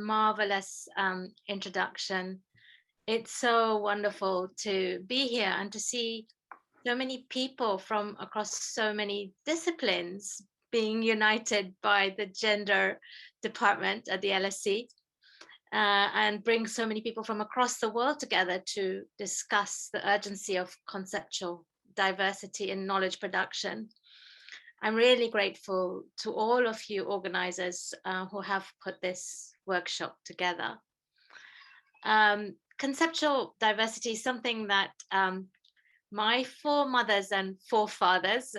marvelous introduction. It's so wonderful to be here and to see so many people from across so many disciplines being united by the gender department at the LSE, and bring so many people from across the world together to discuss the urgency of conceptual diversity in knowledge production. I'm really grateful to all of you organizers who have put this workshop together. Conceptual diversity is something that my foremothers and forefathers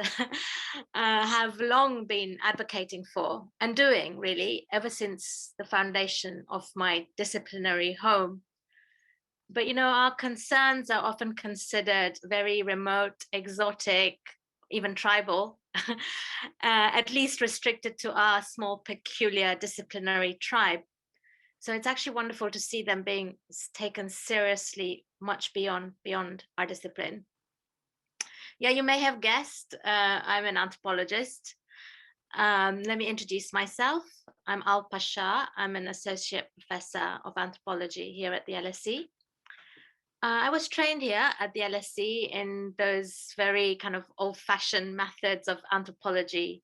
have long been advocating for and doing, really, ever since the foundation of my disciplinary home. But, you know, our concerns are often considered very remote, exotic, even tribal, at least restricted to our small, peculiar disciplinary tribe. So it's actually wonderful to see them being taken seriously much beyond our discipline. Yeah, you may have guessed, I'm an anthropologist. Let me introduce myself. I'm Alpa Shah. I'm an associate professor of anthropology here at the LSE. I was trained here at the LSE in those very kind of old-fashioned methods of anthropology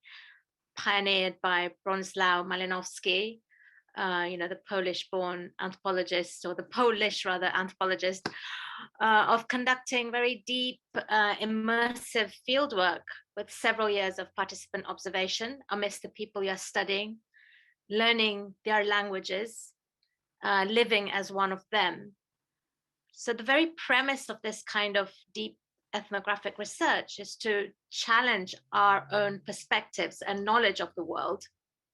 pioneered by Bronislaw Malinowski, the Polish-born anthropologist, or the Polish, rather, anthropologist, of conducting very deep, immersive fieldwork with several years of participant observation amidst the people you're studying, learning their languages, living as one of them. So the very premise of this kind of deep ethnographic research is to challenge our own perspectives and knowledge of the world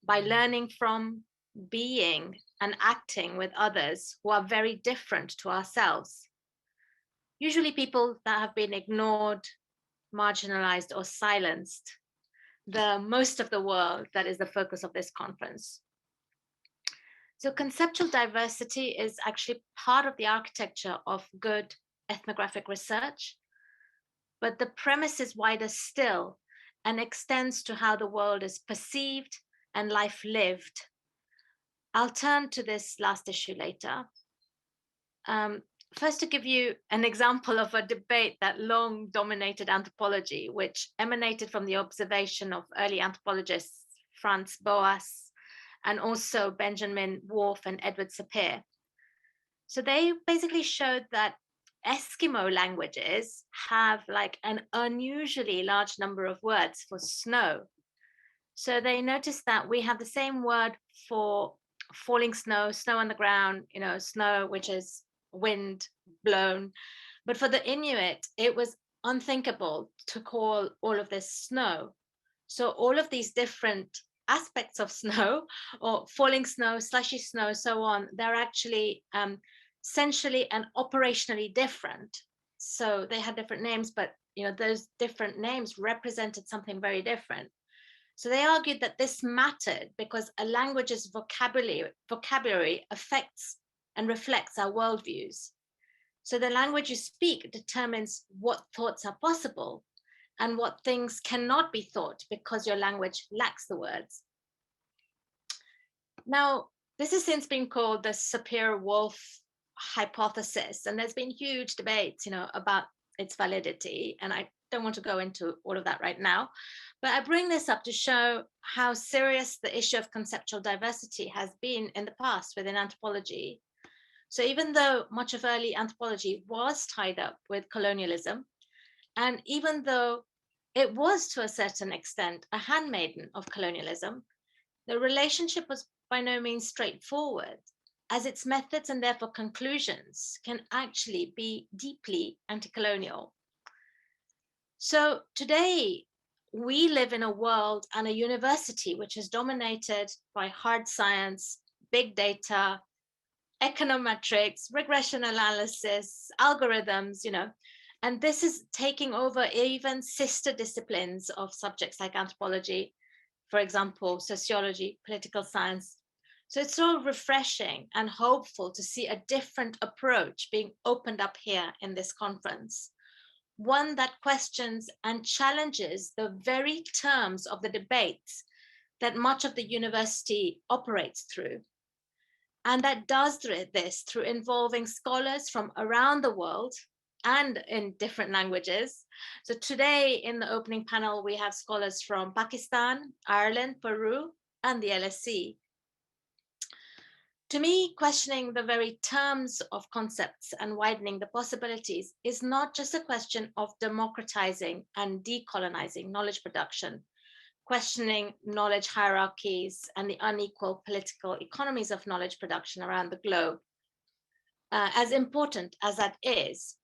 by learning from, being, and acting with others who are very different to ourselves. Usually people that have been ignored, marginalized, or silenced, the most of the world that is the focus of this conference. So conceptual diversity is actually part of the architecture of good ethnographic research, but the premise is wider still and extends to how the world is perceived and life lived. I'll turn to this last issue later. First, to give you an example of a debate that long dominated anthropology, which emanated from the observation of early anthropologists Franz Boas and also Benjamin Worf and Edward Sapir. So they basically showed that Eskimo languages have like an unusually large number of words for snow. So they noticed that we have the same word for falling snow, snow on the ground, snow, which is wind blown. But for the Inuit, it was unthinkable to call all of this snow. So all of these different aspects of snow, or falling snow, slushy snow, so on, they're actually essentially and operationally different. So they had different names, but those different names represented something very different. So they argued that this mattered because a language's vocabulary affects and reflects our worldviews. So the language you speak determines what thoughts are possible and what things cannot be thought because your language lacks the words. Now, this has since been called the Sapir-Whorf hypothesis, and there's been huge debates, about its validity, and I don't want to go into all of that right now, but I bring this up to show how serious the issue of conceptual diversity has been in the past within anthropology. So even though much of early anthropology was tied up with colonialism, and even though it was to a certain extent a handmaiden of colonialism, the relationship was by no means straightforward, as its methods and therefore conclusions can actually be deeply anti-colonial. So today, we live in a world and a university which is dominated by hard science, big data, econometrics, regression analysis, algorithms, and this is taking over even sister disciplines of subjects like anthropology, for example, sociology, political science. So it's so refreshing and hopeful to see a different approach being opened up here in this conference, one that questions and challenges the very terms of the debates that much of the university operates through. And that does this through involving scholars from around the world and in different languages. So today in the opening panel, we have scholars from Pakistan, Ireland, Peru, and the LSE. To me, questioning the very terms of concepts and widening the possibilities is not just a question of democratizing and decolonizing knowledge production, questioning knowledge hierarchies and the unequal political economies of knowledge production around the globe, as important as that is.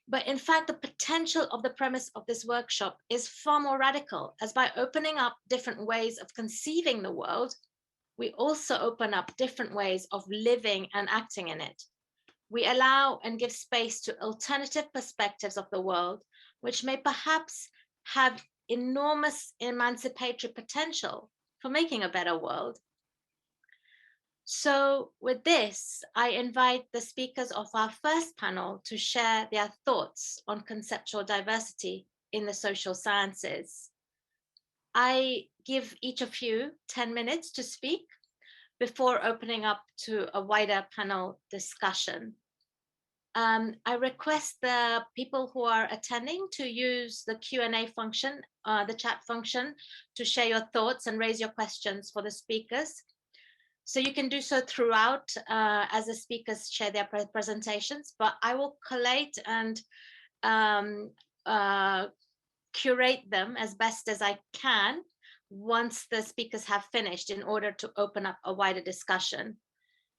But in fact, the potential of the premise of this workshop is far more radical, as by opening up different ways of conceiving the world, we also open up different ways of living and acting in it. We allow and give space to alternative perspectives of the world, which may perhaps have enormous emancipatory potential for making a better world. So with this, I invite the speakers of our first panel to share their thoughts on conceptual diversity in the social sciences. I give each of you 10 minutes to speak before opening up to a wider panel discussion. I request the people who are attending to use the Q&A function, the chat function, to share your thoughts and raise your questions for the speakers. So you can do so throughout as the speakers share their presentations, but I will collate and curate them as best as I can once the speakers have finished in order to open up a wider discussion.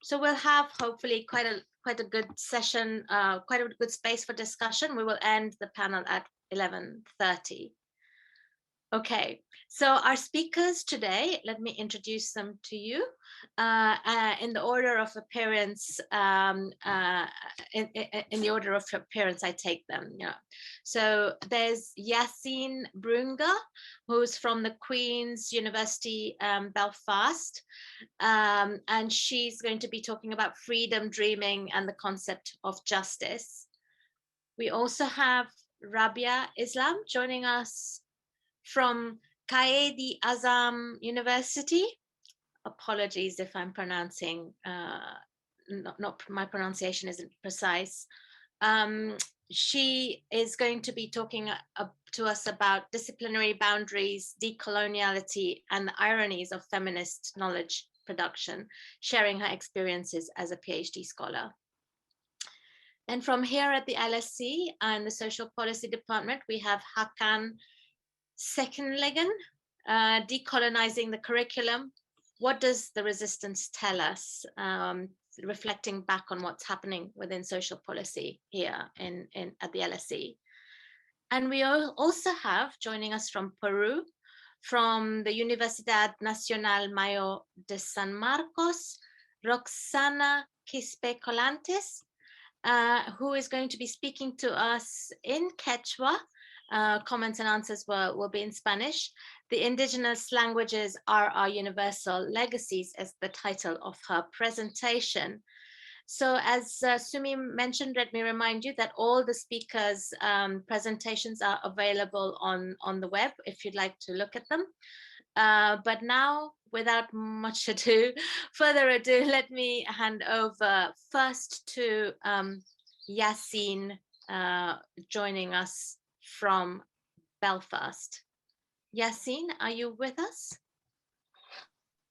So we'll have hopefully quite a good session, quite a good space for discussion. We will end the panel at 11:30. Okay, so our speakers today, let me introduce them to you in the order of appearance. In the order of appearance, I take them. Yeah. So there's Yassin Brunger, who's from the Queen's University Belfast, and she's going to be talking about freedom, dreaming, and the concept of justice. We also have Rabbia Aslam joining us from Qaedi Azam University. Apologies if I'm pronouncing, not my pronunciation isn't precise. She is going to be talking to us about disciplinary boundaries, decoloniality, and the ironies of feminist knowledge production, sharing her experiences as a PhD scholar. And from here at the LSE and the Social Policy Department, we have Hakan Seckinelgin, decolonising the curriculum. What does the resistance tell us? Reflecting back on what's happening within social policy here at the LSE. And we also have joining us from Peru, from the Universidad Nacional Mayor de San Marcos, Roxana Quispe-Collantes, who is going to be speaking to us in Quechua. Comments and answers will be in Spanish. The indigenous languages are our universal legacies as the title of her presentation. So as Sumi mentioned, let me remind you that all the speakers' presentations are available on the web if you'd like to look at them. But now, without much further ado, let me hand over first to Yassin joining us from Belfast. Yassin, are you with us?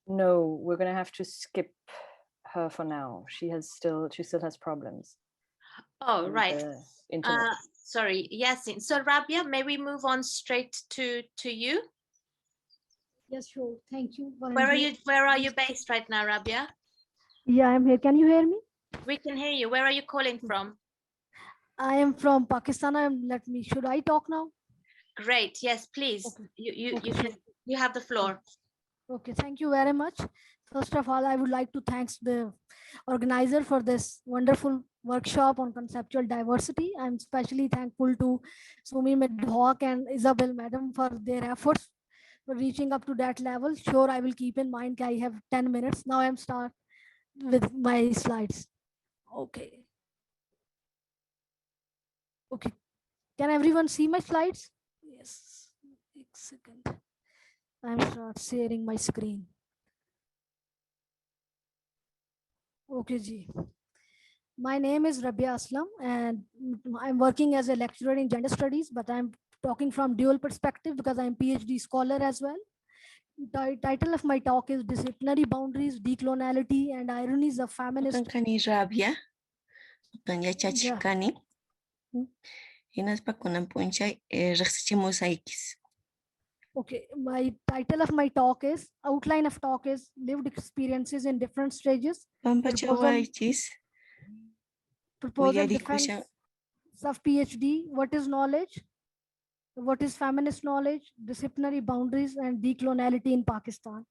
No, we're going to have to skip her for now. She still has problems. Oh, right. Sorry, Yassin. So Rabbia, may we move on straight to you? Yes, sure. Thank you. Where are you based right now, Rabbia? Yeah, I'm here. Can you hear me? We can hear you. Where are you calling from? I am from Pakistan. Should I talk now? Great. Yes, please. Okay. You have the floor. Okay. Thank you very much. First of all, I would like to thank the organizer for this wonderful workshop on conceptual diversity. I'm especially thankful to Sumi Midhawk and Isabel Madam for their efforts for reaching up to that level. Sure, I will keep in mind I have 10 minutes. Now I'm start with my slides. Okay. Okay. Can everyone see my slides? Yes. A second. I'm start sharing my screen. Okay, Ji. My name is Rabbia Aslam, and I'm working as a lecturer in gender studies, but I'm talking from dual perspective because I'm PhD scholar as well. The title of my talk is Disciplinary Boundaries, Decoloniality, and Ironies of Hakan Feminist. kani Rabbia, hakan ya Yeah. chachikani. Hinas pakunan punchay rexchimusaikis. Okay, my title of my talk is outline of talk is lived experiences in different stages. Pampachawaichis, Proposal uyarikushan defense of PhD. What is knowledge? What is feminist knowledge? Disciplinary boundaries and decoloniality in Pakistan.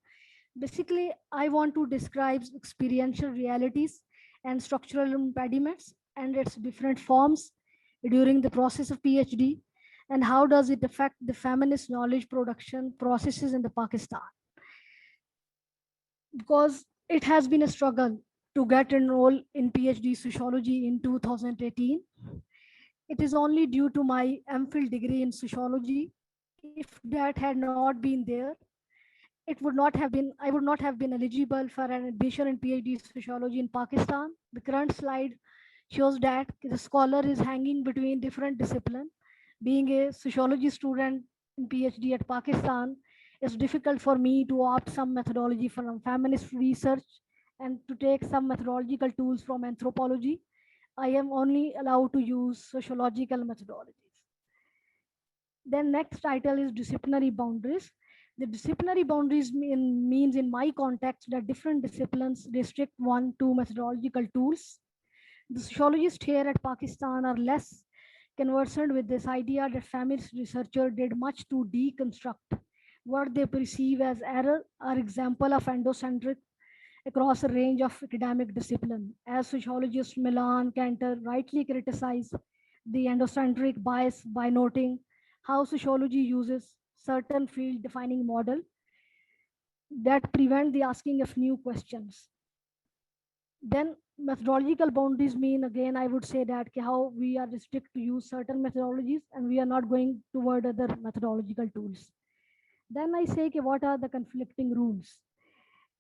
Basically, I want to describe experiential realities and structural impediments and its different forms during the process of PhD, and how does it affect the feminist knowledge production processes in the Pakistan. Because it has been a struggle to get enrolled in PhD sociology in 2018. It is only due to my MPhil degree in sociology. If that had not been there, it would not have been, I would not have been eligible for an admission in PhD sociology in Pakistan. The current slide shows that the scholar is hanging between different disciplines. Being a sociology student in PhD at Pakistan, it's difficult for me to opt some methodology from feminist research and to take some methodological tools from anthropology. I am only allowed to use sociological methodologies. Then next title is disciplinary boundaries. The disciplinary boundaries means in my context that different disciplines restrict one to methodological tools. The sociologists here at Pakistan are less conversant with this idea that feminist researchers did much to deconstruct what they perceive as error or example of endocentric across a range of academic discipline. As sociologist Milan Cantor rightly criticized the endocentric bias by noting how sociology uses certain field defining model that prevent the asking of new questions. Then methodological boundaries mean, again, I would say that how we are restricted to use certain methodologies and we are not going toward other methodological tools. Then I say what are the conflicting rules.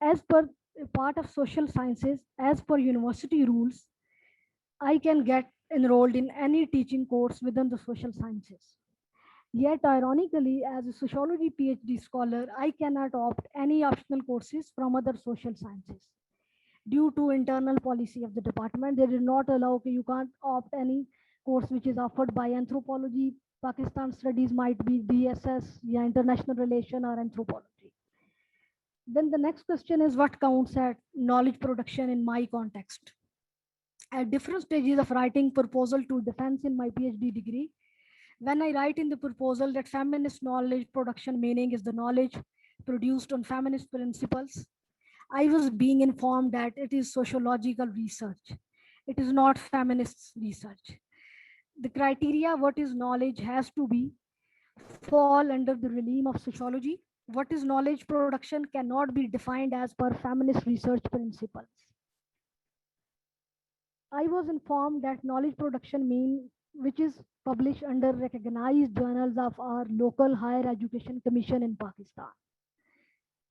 As per part of social sciences, as per university rules, I can get enrolled in any teaching course within the social sciences. Yet, ironically, as a sociology PhD scholar, I cannot opt any optional courses from other social sciences. Due to internal policy of the department, they did not allow, okay, you can't opt any course which is offered by anthropology, Pakistan studies might be DSS, yeah, international relation or anthropology. Then the next question is what counts as knowledge production in my context? At different stages of writing proposal to defense in my PhD degree, when I write in the proposal that feminist knowledge production meaning is the knowledge produced on feminist principles, I was being informed that it is sociological research. It is not feminist research. The criteria what is knowledge has to be fall under the realm of sociology. What is knowledge production cannot be defined as per feminist research principles. I was informed that knowledge production mean which is published under recognized journals of our local higher education commission in Pakistan.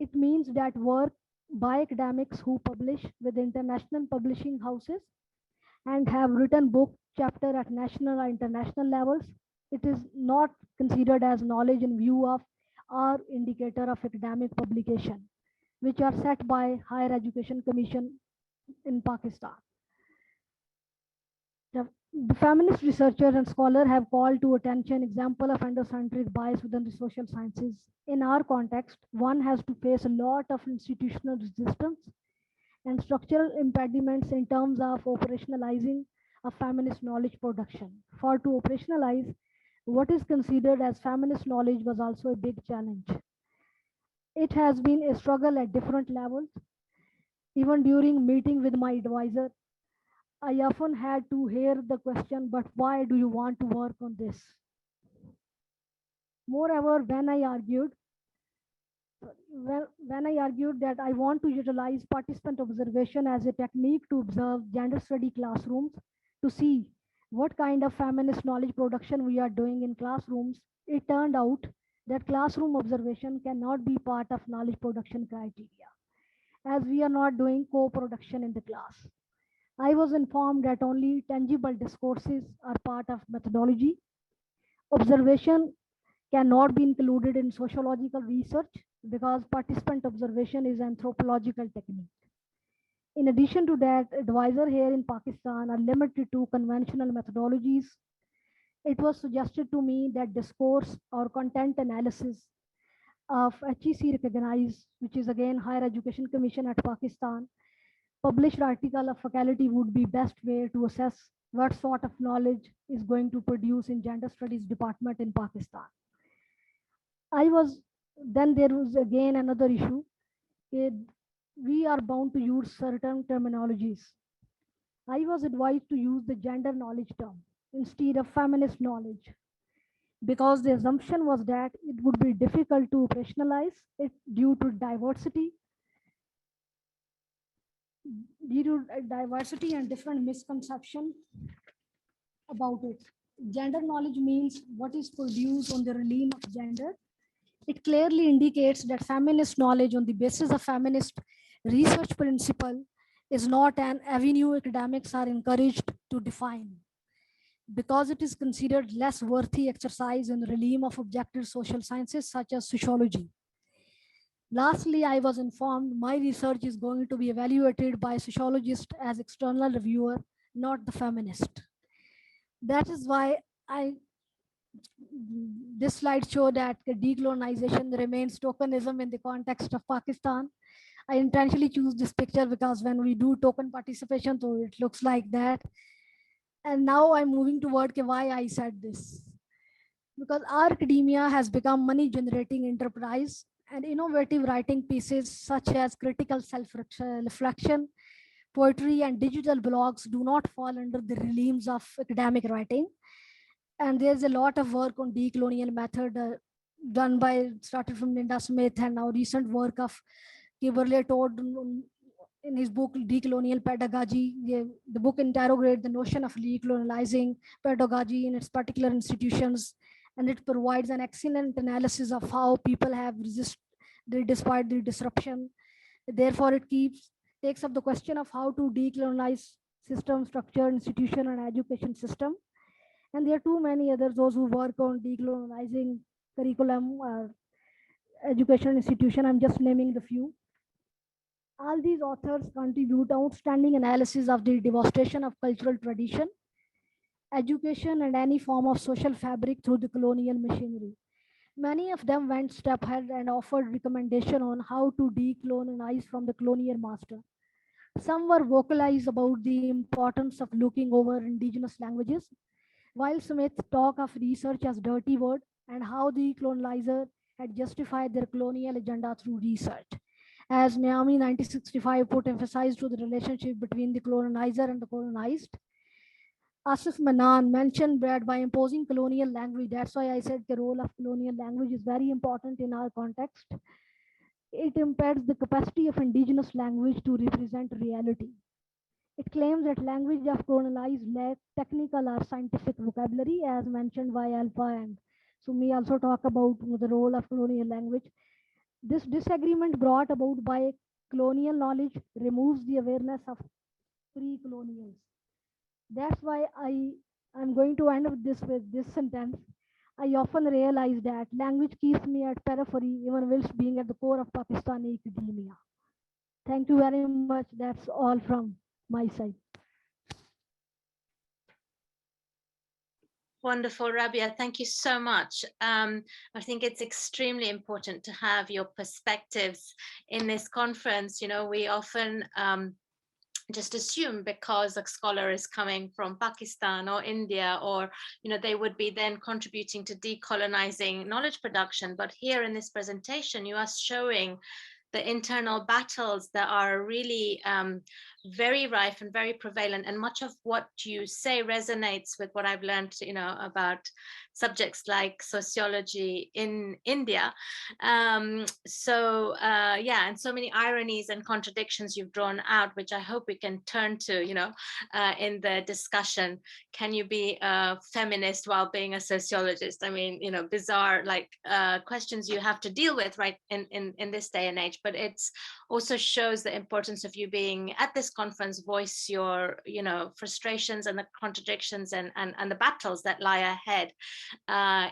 It means that work by academics who publish with international publishing houses and have written book chapter at national or international levels. It is not considered as knowledge in view of our indicator of academic publication, which are set by higher education commission in Pakistan. The feminist researchers and scholars have called to attention example of endocentric bias within the social sciences. In our context, one has to face a lot of institutional resistance and structural impediments in terms of operationalizing a feminist knowledge production. For to operationalize what is considered as feminist knowledge was also a big challenge. It has been a struggle at different levels. Even during meeting with my advisor, I often had to hear the question, but why do you want to work on this? Moreover, when I argued that I want to utilize participant observation as a technique to observe gender study classrooms to see what kind of feminist knowledge production we are doing in classrooms, it turned out that classroom observation cannot be part of knowledge production criteria as we are not doing co-production in the class. I was informed that only tangible discourses are part of methodology. Observation cannot be included in sociological research because participant observation is anthropological technique. In addition to that, advisors here in Pakistan are limited to conventional methodologies. It was suggested to me that discourse or content analysis of HEC recognized, which is again Higher Education Commission at Pakistan, published article of faculty would be best way to assess what sort of knowledge is going to produce in gender studies department in Pakistan. Then there was again another issue. We are bound to use certain terminologies. I was advised to use the gender knowledge term instead of feminist knowledge because the assumption was that it would be difficult to operationalize it due to diversity and different misconception about it. Gender knowledge means what is produced on the realm of gender. It clearly indicates that feminist knowledge on the basis of feminist research principle is not an avenue academics are encouraged to define because it is considered less worthy exercise in the realm of objective social sciences such as sociology. Lastly, I was informed my research is going to be evaluated by a sociologist as external reviewer, not the feminist. That is why this slide show that decolonization remains tokenism in the context of Pakistan. I intentionally choose this picture because when we do token participation, so it looks like that. And now I'm moving toward why I said this. Because our academia has become money generating enterprise and innovative writing pieces such as critical self-reflection, poetry and digital blogs do not fall under the realms of academic writing. And there's a lot of work on decolonial method done by, started from Linda Smith and now recent work of Kimberly Todd in his book Decolonial Pedagogy. The book interrogates the notion of decolonizing pedagogy in its particular institutions, and it provides an excellent analysis of how people have resisted despite the disruption. Therefore, it takes up the question of how to decolonize system, structure, institution, and education system. And there are too many others, those who work on decolonizing curriculum or education institution. I'm just naming the few. All these authors contribute outstanding analysis of the devastation of cultural tradition, education, and any form of social fabric through the colonial machinery. Many of them went step ahead and offered recommendation on how to decolonize from the colonial master. Some were vocalized about the importance of looking over indigenous languages, while Smith talked of research as dirty word and how the colonizer had justified their colonial agenda through research. As Miami 1965 put emphasized to the relationship between the colonizer and the colonized. Asif Manan mentioned that by imposing colonial language, that's why I said the role of colonial language is very important in our context. It impairs the capacity of indigenous language to represent reality. It claims that language of colonized lack technical or scientific vocabulary, as mentioned by Alpa and Sumi also talk about the role of colonial language. This disagreement brought about by colonial knowledge removes the awareness of pre-colonials. That's why I'm going to end with this sentence. I often realize that language keeps me at periphery even whilst being at the core of Pakistani academia. Thank you very much. That's all from my side. Wonderful, Rabbia. Thank you so much. I think it's extremely important to have your perspectives in this conference. You know, we often just assume because a scholar is coming from Pakistan or India, or they would be then contributing to decolonizing knowledge production. But here in this presentation, you are showing the internal battles that are really very rife and very prevalent, and much of what you say resonates with what I've learned about subjects like sociology in India. Yeah, and so many ironies and contradictions you've drawn out, which I hope we can turn to, in the discussion. Can you be a feminist while being a sociologist? I mean, bizarre questions you have to deal with right in this day and age, but it's also shows the importance of you being at this conference, voice your frustrations and the contradictions and the battles that lie ahead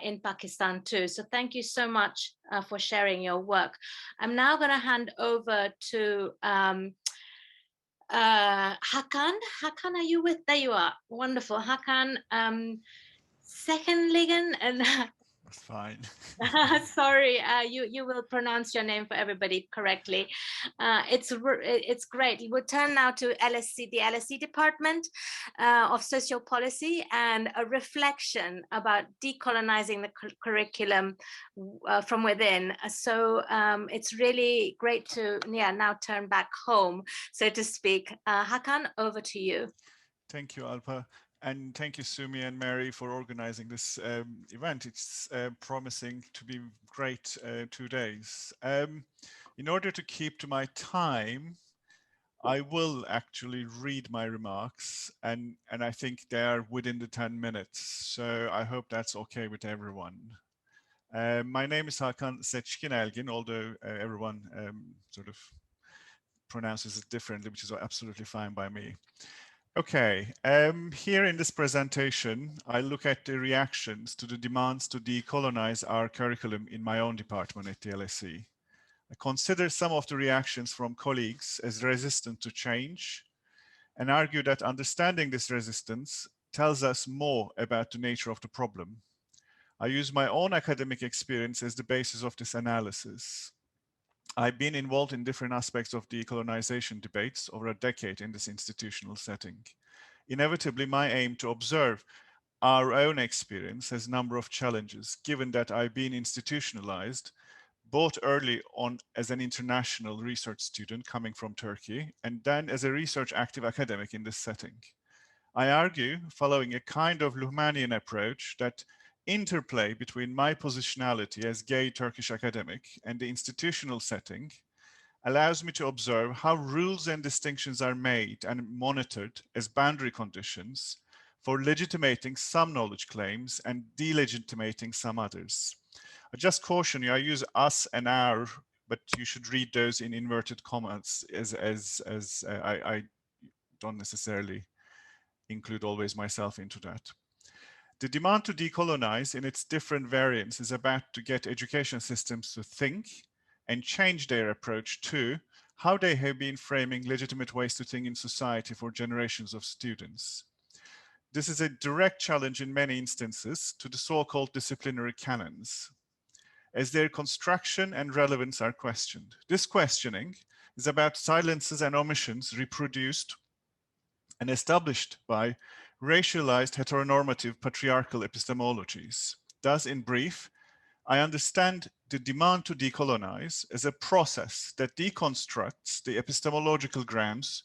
in Pakistan too. So thank you so much for sharing your work. I'm now going to hand over to Hakan. Hakan, are you with? There you are. Wonderful. Hakan, Seckinelgin, and That's fine. sorry, you will pronounce your name for everybody correctly. It's great. We'll turn now to LSC, the LSC department of social policy, and a reflection about decolonizing the curriculum from within. So it's really great to now turn back home, so to speak. Hakan, over to you. Thank you, Alpa. And thank you, Sumi and Mary, for organizing this event. It's promising to be great 2 days. In order to keep to my time, I will actually read my remarks, and I think they are within the 10 minutes. So I hope that's okay with everyone. My name is Hakan Seckinelgin, although everyone sort of pronounces it differently, which is absolutely fine by me. Okay, here in this presentation, I look at the reactions to the demands to decolonize our curriculum in my own department at the LSE. I consider some of the reactions from colleagues as resistant to change and argue that understanding this resistance tells us more about the nature of the problem. I use my own academic experience as the basis of this analysis. I've been involved in different aspects of decolonization debates over a decade in this institutional setting. Inevitably, my aim to observe our own experience has a number of challenges, given that I've been institutionalized both early on as an international research student coming from Turkey, and then as a research active academic in this setting. I argue, following a kind of Luhmannian approach, that interplay between my positionality as gay Turkish academic and the institutional setting allows me to observe how rules and distinctions are made and monitored as boundary conditions for legitimating some knowledge claims and delegitimating some others. I just caution you, I use us and our, but you should read those in inverted commas as I don't necessarily include always myself into that. The demand to decolonize in its different variants is about to get education systems to think and change their approach to how they have been framing legitimate ways to think in society for generations of students. This is a direct challenge in many instances to the so-called disciplinary canons, as their construction and relevance are questioned. This questioning is about silences and omissions reproduced and established by racialized heteronormative patriarchal epistemologies. Thus, in brief, I understand the demand to decolonize as a process that deconstructs the epistemological grounds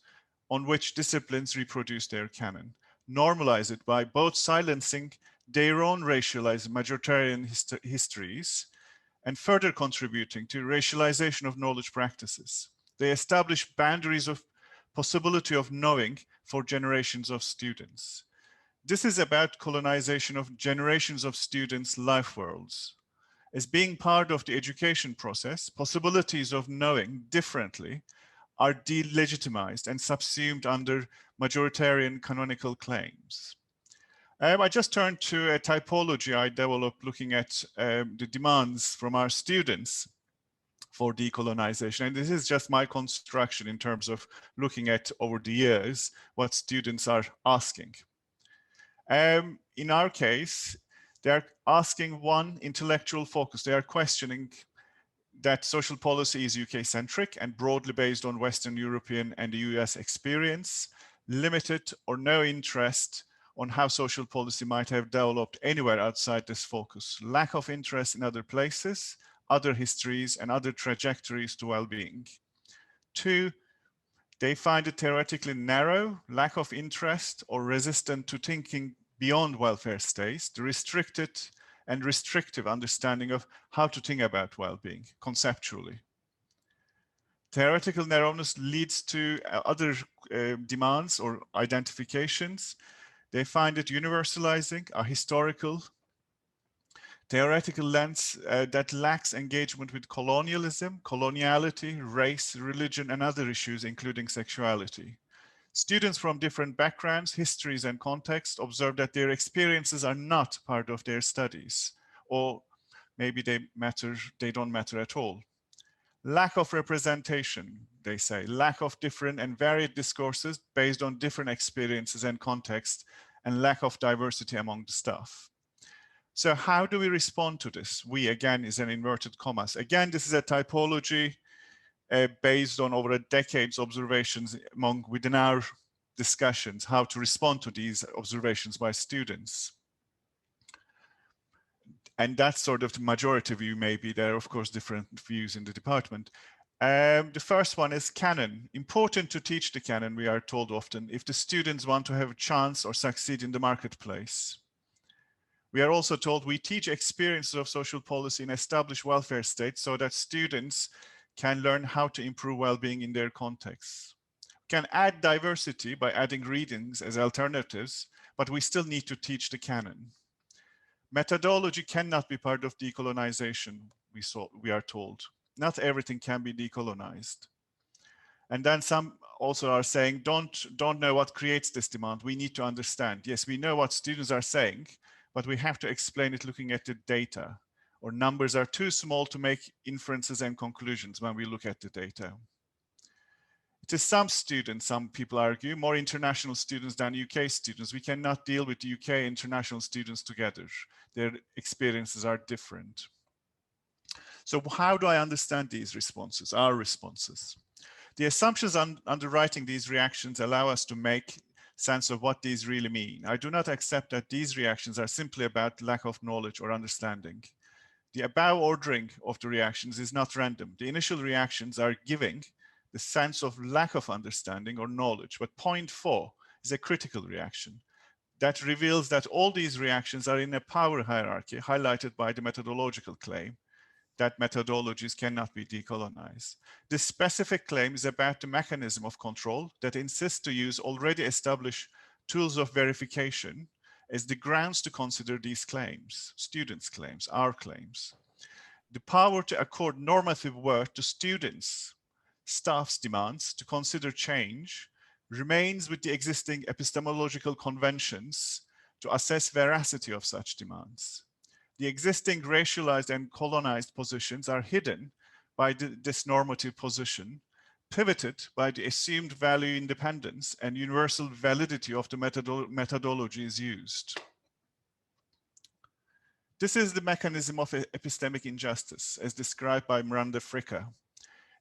on which disciplines reproduce their canon, normalize it by both silencing their own racialized majoritarian histories and further contributing to racialization of knowledge practices. They establish boundaries of possibility of knowing for generations of students. This is about colonization of generations of students' life worlds. As being part of the education process, possibilities of knowing differently are delegitimized and subsumed under majoritarian canonical claims. I just turned to a typology I developed looking at the demands from our students for decolonization. And this is just my construction in terms of looking at over the years what students are asking. In our case, they are asking one intellectual focus. They are questioning that social policy is UK-centric and broadly based on Western European and the US experience, limited or no interest on how social policy might have developed anywhere outside this focus, lack of interest in other places, other histories, and other trajectories to well-being. Two, they find it theoretically narrow, lack of interest, or resistant to thinking beyond welfare states, the restricted and restrictive understanding of how to think about well-being conceptually. Theoretical narrowness leads to other demands or identifications. They find it universalizing, ahistorical, theoretical lens that lacks engagement with colonialism, coloniality, race, religion, and other issues, including sexuality. Students from different backgrounds, histories, and contexts observe that their experiences are not part of their studies, or maybe they don't matter at all. Lack of representation, they say, lack of different and varied discourses based on different experiences and contexts, and lack of diversity among the staff. So how do we respond to this? We, again, is an inverted commas. Again, this is a typology based on over a decade's observations within our discussions, how to respond to these observations by students. And that's sort of the majority view, maybe. There are, of course, different views in the department. The first one is canon. Important to teach the canon, we are told often, if the students want to have a chance or succeed in the marketplace. We are also told we teach experiences of social policy in established welfare states so that students can learn how to improve well-being in their contexts. We can add diversity by adding readings as alternatives, but we still need to teach the canon. Methodology cannot be part of decolonization, we are told. Not everything can be decolonized. And then some also are saying, don't know what creates this demand. We need to understand. Yes, we know what students are saying, but we have to explain it looking at the data, or numbers are too small to make inferences and conclusions when we look at the data. It is some students, some people argue, more international students than UK students. We cannot deal with UK international students together. Their experiences are different. So how do I understand these responses, our responses? The assumptions underwriting these reactions allow us to make sense of what these really mean. I do not accept that these reactions are simply about lack of knowledge or understanding. The above ordering of the reactions is not random. The initial reactions are giving the sense of lack of understanding or knowledge, but point 4 is a critical reaction that reveals that all these reactions are in a power hierarchy highlighted by the methodological claim that methodologies cannot be decolonized. This specific claim is about the mechanism of control that insists to use already established tools of verification as the grounds to consider these claims, students' claims, our claims. The power to accord normative worth to students, staff's demands to consider change remains with the existing epistemological conventions to assess veracity of such demands. The existing racialized and colonized positions are hidden by this normative position, pivoted by the assumed value independence and universal validity of the methodologies used. This is the mechanism of epistemic injustice, as described by Miranda Fricker.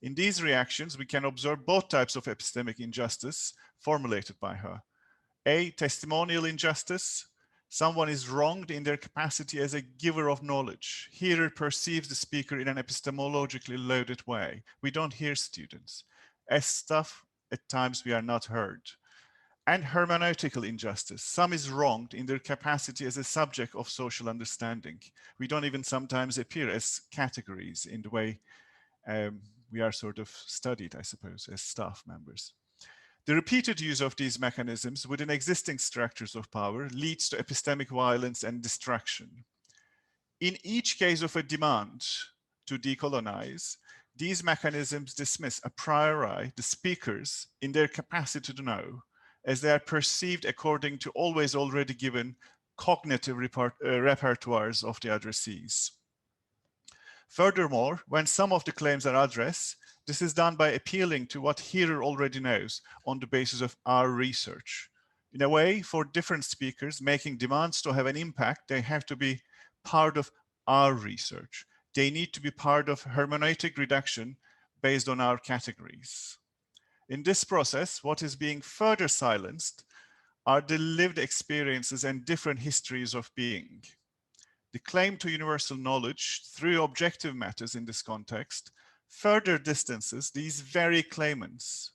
In these reactions, we can observe both types of epistemic injustice formulated by her. A, testimonial injustice. Someone is wronged in their capacity as a giver of knowledge. Hearer perceives the speaker in an epistemologically loaded way. We don't hear students. As staff, at times we are not heard. And hermeneutical injustice. Some is wronged in their capacity as a subject of social understanding. We don't even sometimes appear as categories in the way we are sort of studied, I suppose, as staff members. The repeated use of these mechanisms within existing structures of power leads to epistemic violence and distraction. In each case of a demand to decolonize, these mechanisms dismiss a priori the speakers in their capacity to know, as they are perceived according to always already given cognitive repertoires of the addressees. Furthermore, when some of the claims are addressed, this is done by appealing to what hearer already knows on the basis of our research. In a way, for different speakers making demands to have an impact, they have to be part of our research. They need to be part of hermeneutic reduction based on our categories. In this process, what is being further silenced are the lived experiences and different histories of being. The claim to universal knowledge through objective matters in this context further distances these very claimants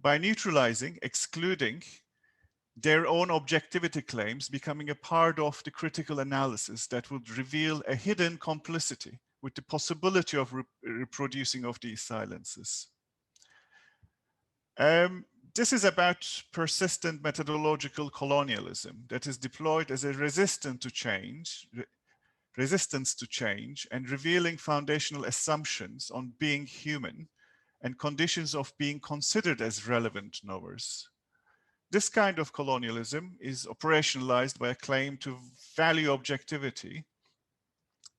by neutralizing, excluding their own objectivity claims becoming a part of the critical analysis that would reveal a hidden complicity with the possibility of reproducing of these silences. This is about persistent methodological colonialism that is deployed as a resistance to change and revealing foundational assumptions on being human and conditions of being considered as relevant knowers. This kind of colonialism is operationalized by a claim to value objectivity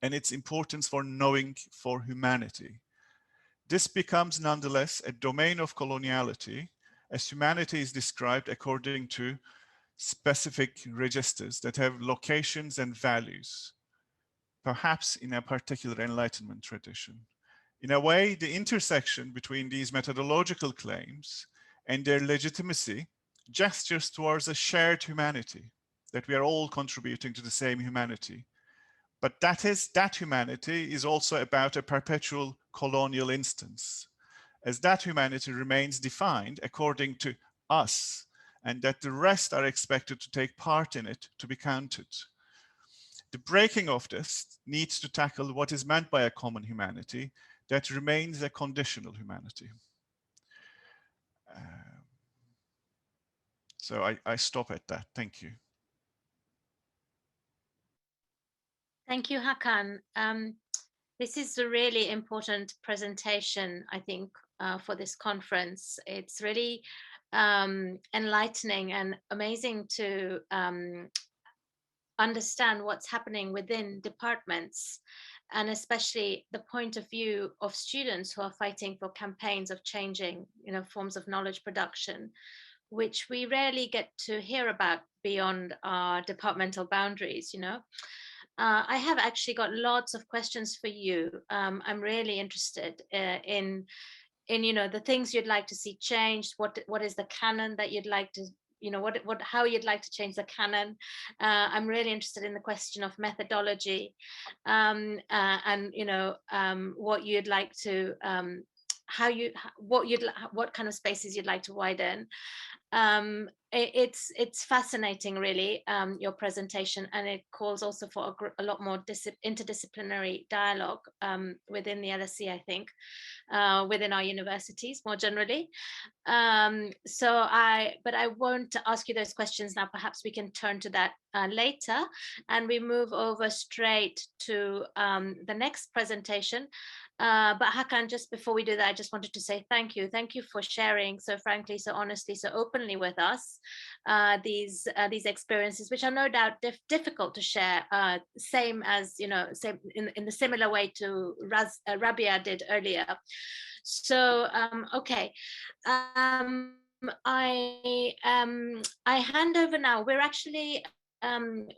and its importance for knowing for humanity. This becomes nonetheless a domain of coloniality, as humanity is described according to specific registers that have locations and values, perhaps in a particular Enlightenment tradition. In a way, the intersection between these methodological claims and their legitimacy gestures towards a shared humanity, that we are all contributing to the same humanity. But that humanity is also about a perpetual colonial instance, as that humanity remains defined according to us, and that the rest are expected to take part in it to be counted. The breaking of this needs to tackle what is meant by a common humanity that remains a conditional humanity. So I stop at that. Thank you. Thank you, Hakan. This is a really important presentation, I think, for this conference. It's really enlightening and amazing to understand what's happening within departments, and especially the point of view of students who are fighting for campaigns of changing, forms of knowledge production, which we rarely get to hear about beyond our departmental boundaries. I have actually got lots of questions for you. I'm really interested in the things you'd like to see changed. What is the canon that you'd like to, how you'd like to change the canon? I'm really interested in the question of methodology, and what you'd like to, what kind of spaces you'd like to widen. It's fascinating, really, your presentation, and it calls also for a lot more interdisciplinary dialogue within the LSE, I think, within our universities more generally. But I won't ask you those questions now. Perhaps we can turn to that later, and we move over straight to the next presentation. But Hakan, just before we do that, I just wanted to say thank you. Thank you for sharing so frankly, so honestly, so openly with us these experiences, which are no doubt difficult to share. Same as same in the similar way to Rabbia did earlier. So okay, I hand over now. We're actually.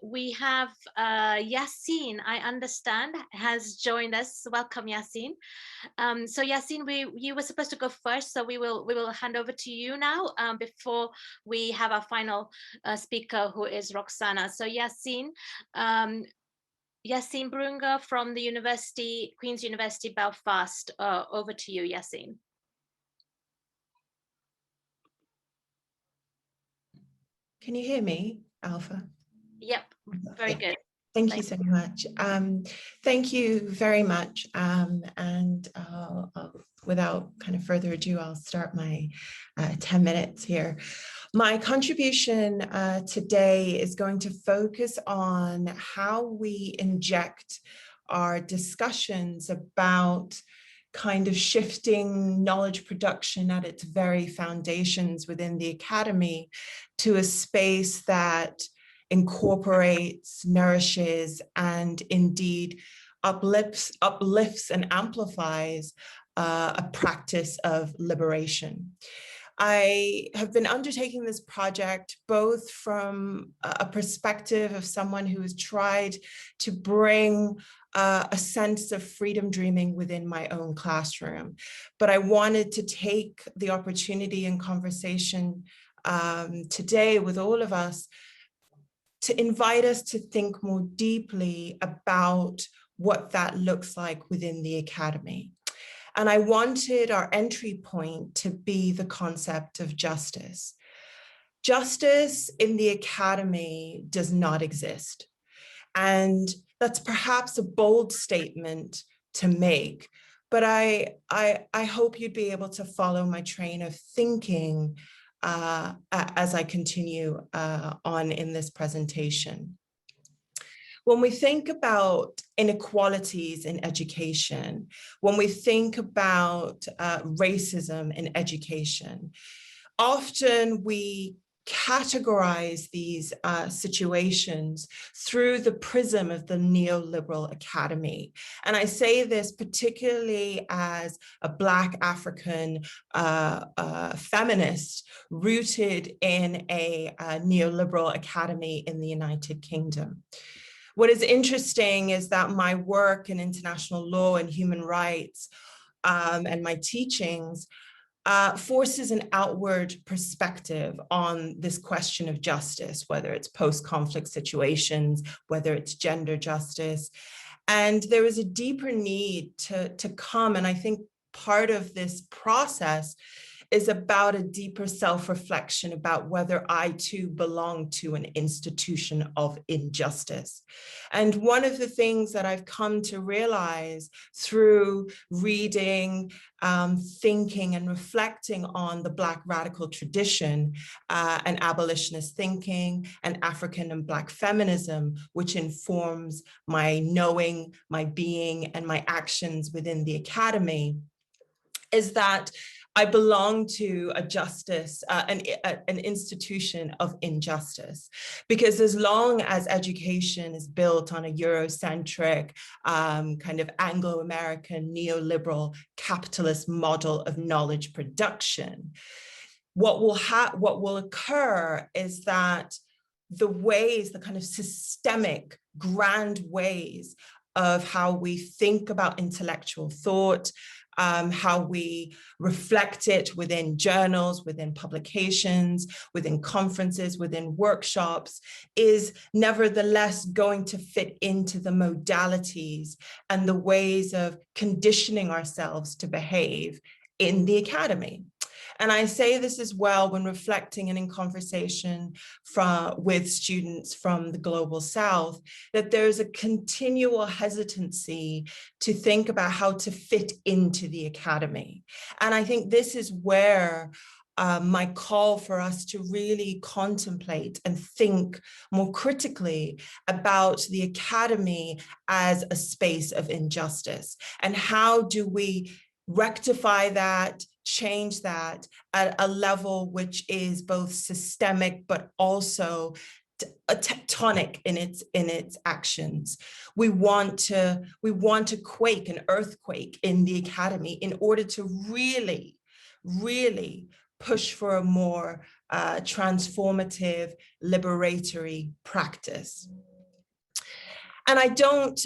We have Yassin, I understand, has joined us. Welcome, Yassin. So Yassin, you were supposed to go first, so we will hand over to you now before we have our final speaker, who is Roxana. So Yassin, Yassin Brunger from the Queen's University Belfast. Over to you, Yassin. Can you hear me, Alpha? Yep, very good. Thank you so much. Thank you very much. And without kind of further ado, I'll start my 10 minutes here. My contribution today is going to focus on how we inject our discussions about kind of shifting knowledge production at its very foundations within the academy to a space that incorporates, nourishes, and indeed uplifts and amplifies a practice of liberation. I have been undertaking this project both from a perspective of someone who has tried to bring a sense of freedom dreaming within my own classroom. But I wanted to take the opportunity and conversation today with all of us to invite us to think more deeply about what that looks like within the academy. And I wanted our entry point to be the concept of justice. justice in the academy does not exist. And that's perhaps a bold statement to make, but I hope you'd be able to follow my train of thinking as I continue on in this presentation. When we think about inequalities in education, when we think about racism in education, often we categorize these situations through the prism of the neoliberal academy. And I say this particularly as a Black African feminist rooted in a neoliberal academy in the United Kingdom. What is interesting is that my work in international law and human rights and my teachings forces an outward perspective on this question of justice, whether it's post-conflict situations, whether it's gender justice. And there is a deeper need to come, and I think part of this process is about a deeper self-reflection about whether I too belong to an institution of injustice. And one of the things that I've come to realize through reading, thinking and reflecting on the Black radical tradition and abolitionist thinking and African and Black feminism, which informs my knowing, my being, and my actions within the academy, is that I belong to a justice, an institution of injustice, because as long as education is built on a Eurocentric, kind of Anglo-American neoliberal capitalist model of knowledge production, what will occur is that the ways, the kind of systemic, grand ways of how we think about intellectual thought, how we reflect it within journals, within publications, within conferences, within workshops, is nevertheless going to fit into the modalities and the ways of conditioning ourselves to behave in the academy. And I say this as well when reflecting and in conversation with students from the Global South, that there's a continual hesitancy to think about how to fit into the academy. And I think this is where my call for us to really contemplate and think more critically about the academy as a space of injustice. And how do we rectify that, change that at a level which is both systemic but also a tectonic in its actions. We want to quake, an earthquake in the academy in order to really, really push for a more transformative, liberatory practice. And I don't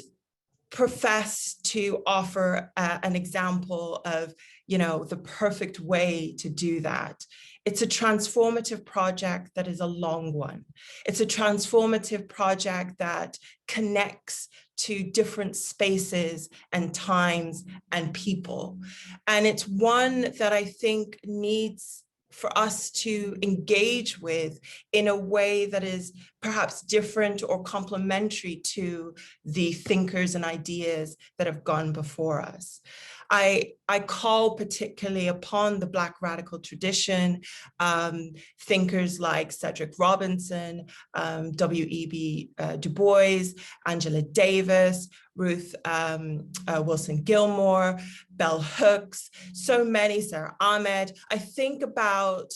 profess to offer an example of, the perfect way to do that. It's a transformative project that is a long one. It's a transformative project that connects to different spaces and times and people. And it's one that I think needs for us to engage with in a way that is perhaps different or complementary to the thinkers and ideas that have gone before us. I call particularly upon the Black radical tradition, thinkers like Cedric Robinson, W.E.B. Du Bois, Angela Davis, Ruth Wilson Gilmore, Bell Hooks, so many, Sarah Ahmed. I think about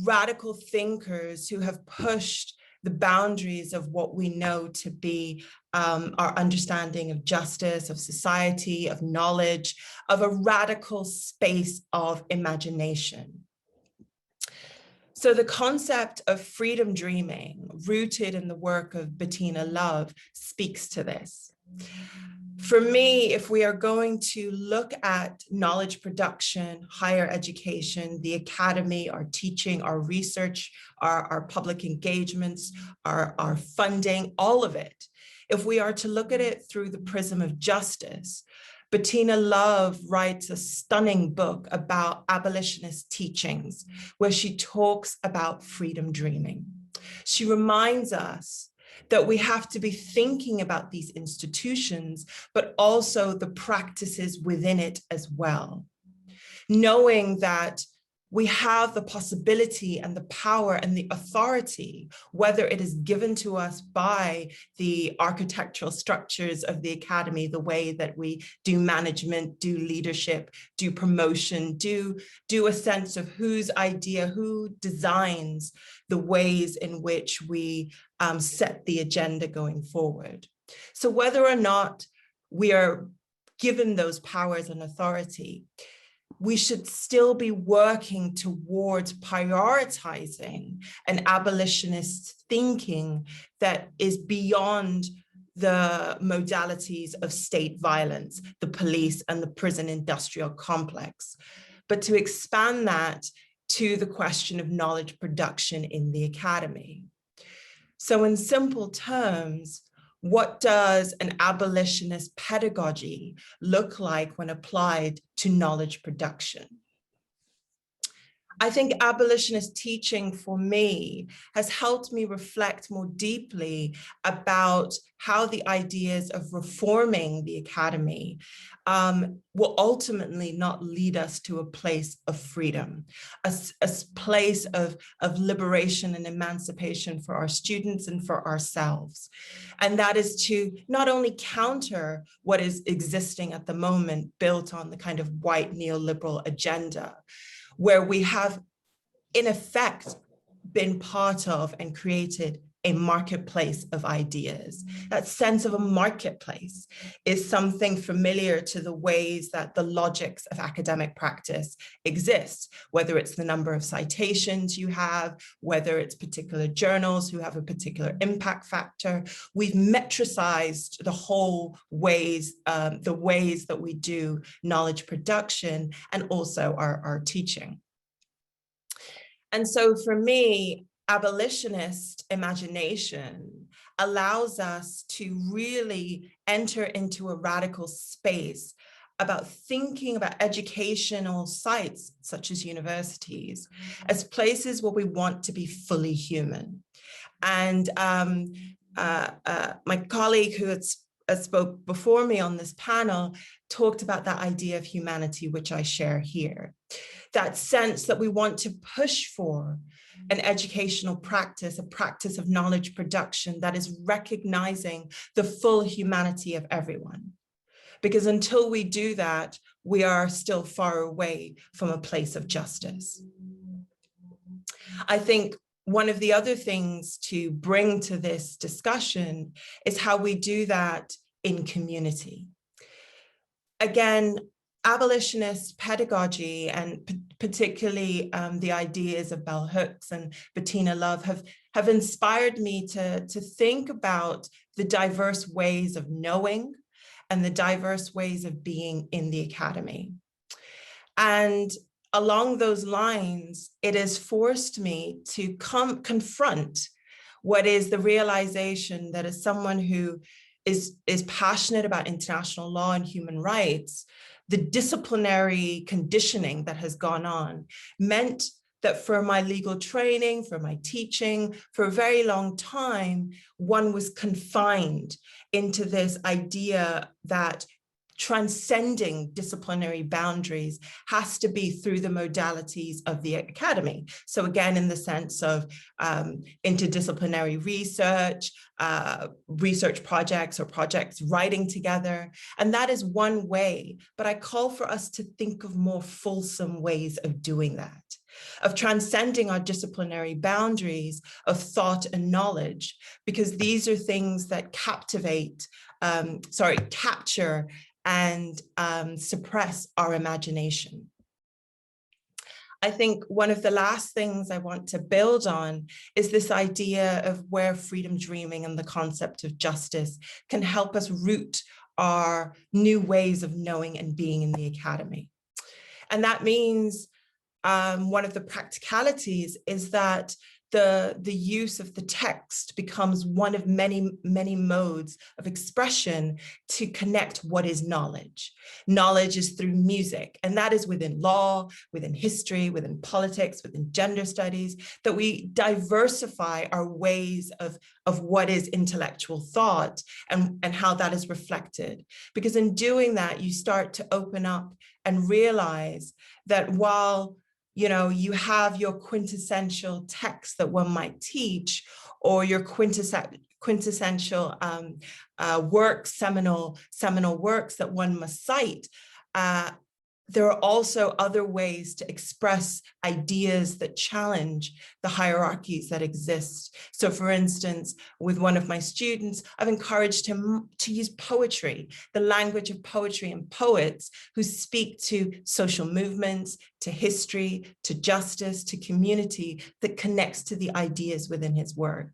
radical thinkers who have pushed the boundaries of what we know to be our understanding of justice, of society, of knowledge, of a radical space of imagination. So the concept of freedom dreaming, rooted in the work of Bettina Love, speaks to this. For me, if we are going to look at knowledge production, higher education, the academy, our teaching, our research, our public engagements, our funding, all of it, if we are to look at it through the prism of justice, Bettina Love writes a stunning book about abolitionist teachings, where she talks about freedom dreaming. She reminds us that we have to be thinking about these institutions, but also the practices within it as well. Knowing that we have the possibility and the power and the authority, whether it is given to us by the architectural structures of the academy, the way that we do management, do leadership, do promotion, do a sense of whose idea, who designs the ways in which we set the agenda going forward. So whether or not we are given those powers and authority, we should still be working towards prioritizing an abolitionist thinking that is beyond the modalities of state violence, the police and the prison industrial complex, but to expand that to the question of knowledge production in the academy. So in simple terms, what does an abolitionist pedagogy look like when applied to knowledge production? I think abolitionist teaching for me has helped me reflect more deeply about how the ideas of reforming the academy will ultimately not lead us to a place of freedom, a place of liberation and emancipation for our students and for ourselves. And that is to not only counter what is existing at the moment built on the kind of white neoliberal agenda, where we have, in effect, been part of and created a marketplace of ideas. That sense of a marketplace is something familiar to the ways that the logics of academic practice exist, whether it's the number of citations you have, whether it's particular journals who have a particular impact factor. We've metricized the whole ways, the ways that we do knowledge production and also our teaching. And so for me, abolitionist imagination allows us to really enter into a radical space about thinking about educational sites, such as universities, as places where we want to be fully human. And my colleague who had spoke before me on this panel talked about that idea of humanity, which I share here. That sense that we want to push for an educational practice, a practice of knowledge production that is recognizing the full humanity of everyone. Because until we do that, we are still far away from a place of justice. I think one of the other things to bring to this discussion is how we do that in community. Again, abolitionist pedagogy and particularly the ideas of bell hooks and Bettina Love have inspired me to think about the diverse ways of knowing and the diverse ways of being in the academy. And along those lines, it has forced me to confront what is the realization that as someone who is passionate about international law and human rights, the disciplinary conditioning that has gone on meant that for my legal training, for my teaching, for a very long time, one was confined into this idea that transcending disciplinary boundaries has to be through the modalities of the academy. So again, in the sense of interdisciplinary research, research projects or projects writing together. And that is one way, but I call for us to think of more fulsome ways of doing that, of transcending our disciplinary boundaries of thought and knowledge, because these are things that capture and suppress our imagination. I think one of the last things I want to build on is this idea of where freedom dreaming and the concept of justice can help us root our new ways of knowing and being in the academy. And that means one of the practicalities is that the use of the text becomes one of many, many modes of expression to connect what is knowledge. Knowledge is through music, and that is within law, within history, within politics, within gender studies, that we diversify our ways of what is intellectual thought and how that is reflected. Because in doing that, you start to open up and realize that while you have your quintessential text that one might teach, or your quintessential works, seminal works that one must cite. There are also other ways to express ideas that challenge the hierarchies that exist. So for instance, with one of my students, I've encouraged him to use poetry, the language of poetry and poets who speak to social movements, to history, to justice, to community, that connects to the ideas within his work.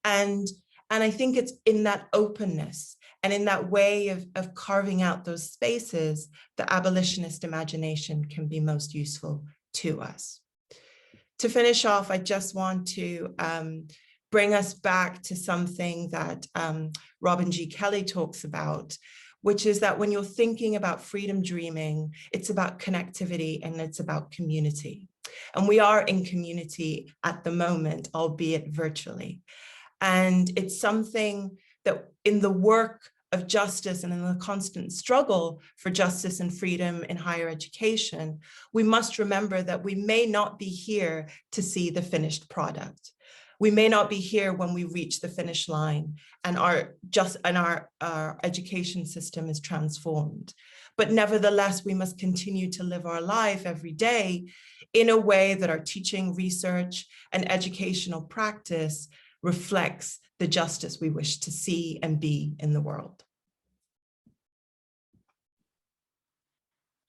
And I think it's in that openness and in that way of carving out those spaces, the abolitionist imagination can be most useful to us. To finish off, I just want to bring us back to something that Robin G. Kelley talks about, which is that when you're thinking about freedom dreaming, it's about connectivity and it's about community. And we are in community at the moment, albeit virtually. And it's something that in the work of justice and in the constant struggle for justice and freedom in higher education, we must remember that we may not be here to see the finished product. We may not be here when we reach the finish line and our education system is transformed. But nevertheless, we must continue to live our life every day in a way that our teaching, research, and educational practice reflects the justice we wish to see and be in the world.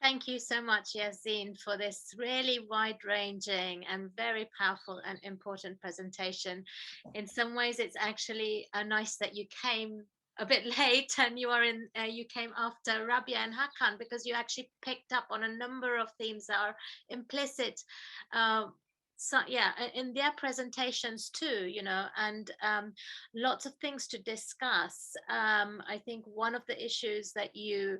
Thank you so much, Yassin, for this really wide-ranging and very powerful and important presentation. In some ways, it's actually nice that you came a bit late and you came after Rabbia and Hakan, because you actually picked up on a number of themes that are implicit in their presentations too, and lots of things to discuss. I think one of the issues that you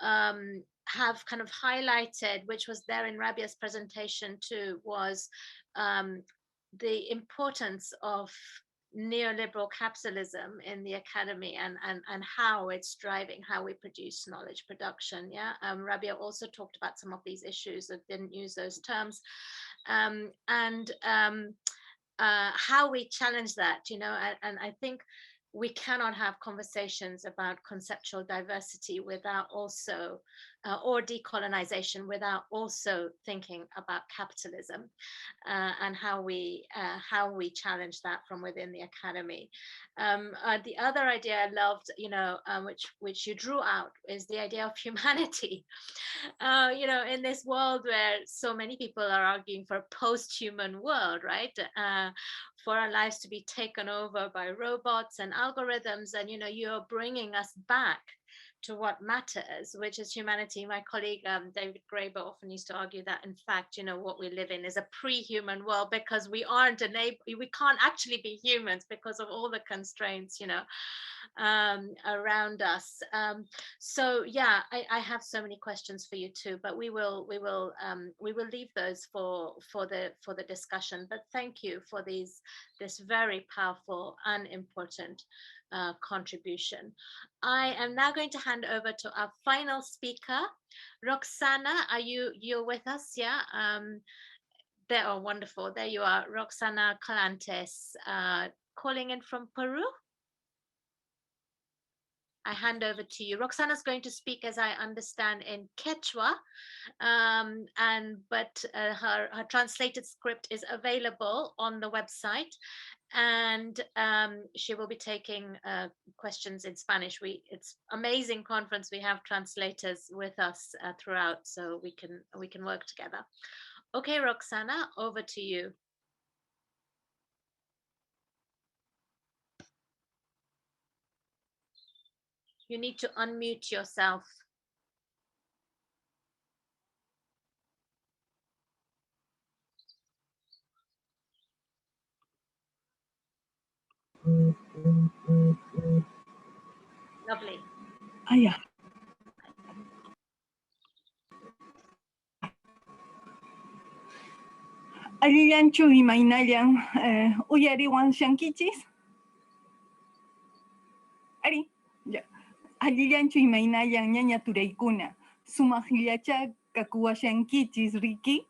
have kind of highlighted, which was there in Rabbia's presentation too, was the importance of neoliberal capitalism in the academy and how it's driving how we produce knowledge production. Rabbia also talked about some of these issues that didn't use those terms, and how we challenge that, and I think we cannot have conversations about conceptual diversity without also, or decolonization without also thinking about capitalism and how we challenge that from within the academy. The other idea I loved, which you drew out, is the idea of humanity. In this world where so many people are arguing for a post-human world, right? For our lives to be taken over by robots and algorithms, and you're bringing us back to what matters, which is humanity. My colleague David Graeber often used to argue that, in fact, what we live in is a pre-human world, because we can't actually be humans because of all the constraints, around us. So yeah, I have so many questions for you too, but we will leave those for the discussion. But thank you for this very powerful and important contribution. I am now going to hand over to our final speaker, Roxana. You're with us? Yeah. There, oh, wonderful. There you are, Roxana Quispe-Collantes, calling in from Peru. I hand over to you. Roxana's going to speak, as I understand, in Quechua, but her translated script is available on the website, and she will be taking questions in Spanish. It's amazing conference. We have translators with us throughout, so we can work together. Okay, Roxana, over to you. You need to unmute yourself. Lovely. Yeah. Alillanchu imaynallan uyariwan shankichis. Ari, ya. Alillanchu imaynallan ñaña turaykuna. Sumaqllacha kakuwashankichis riki.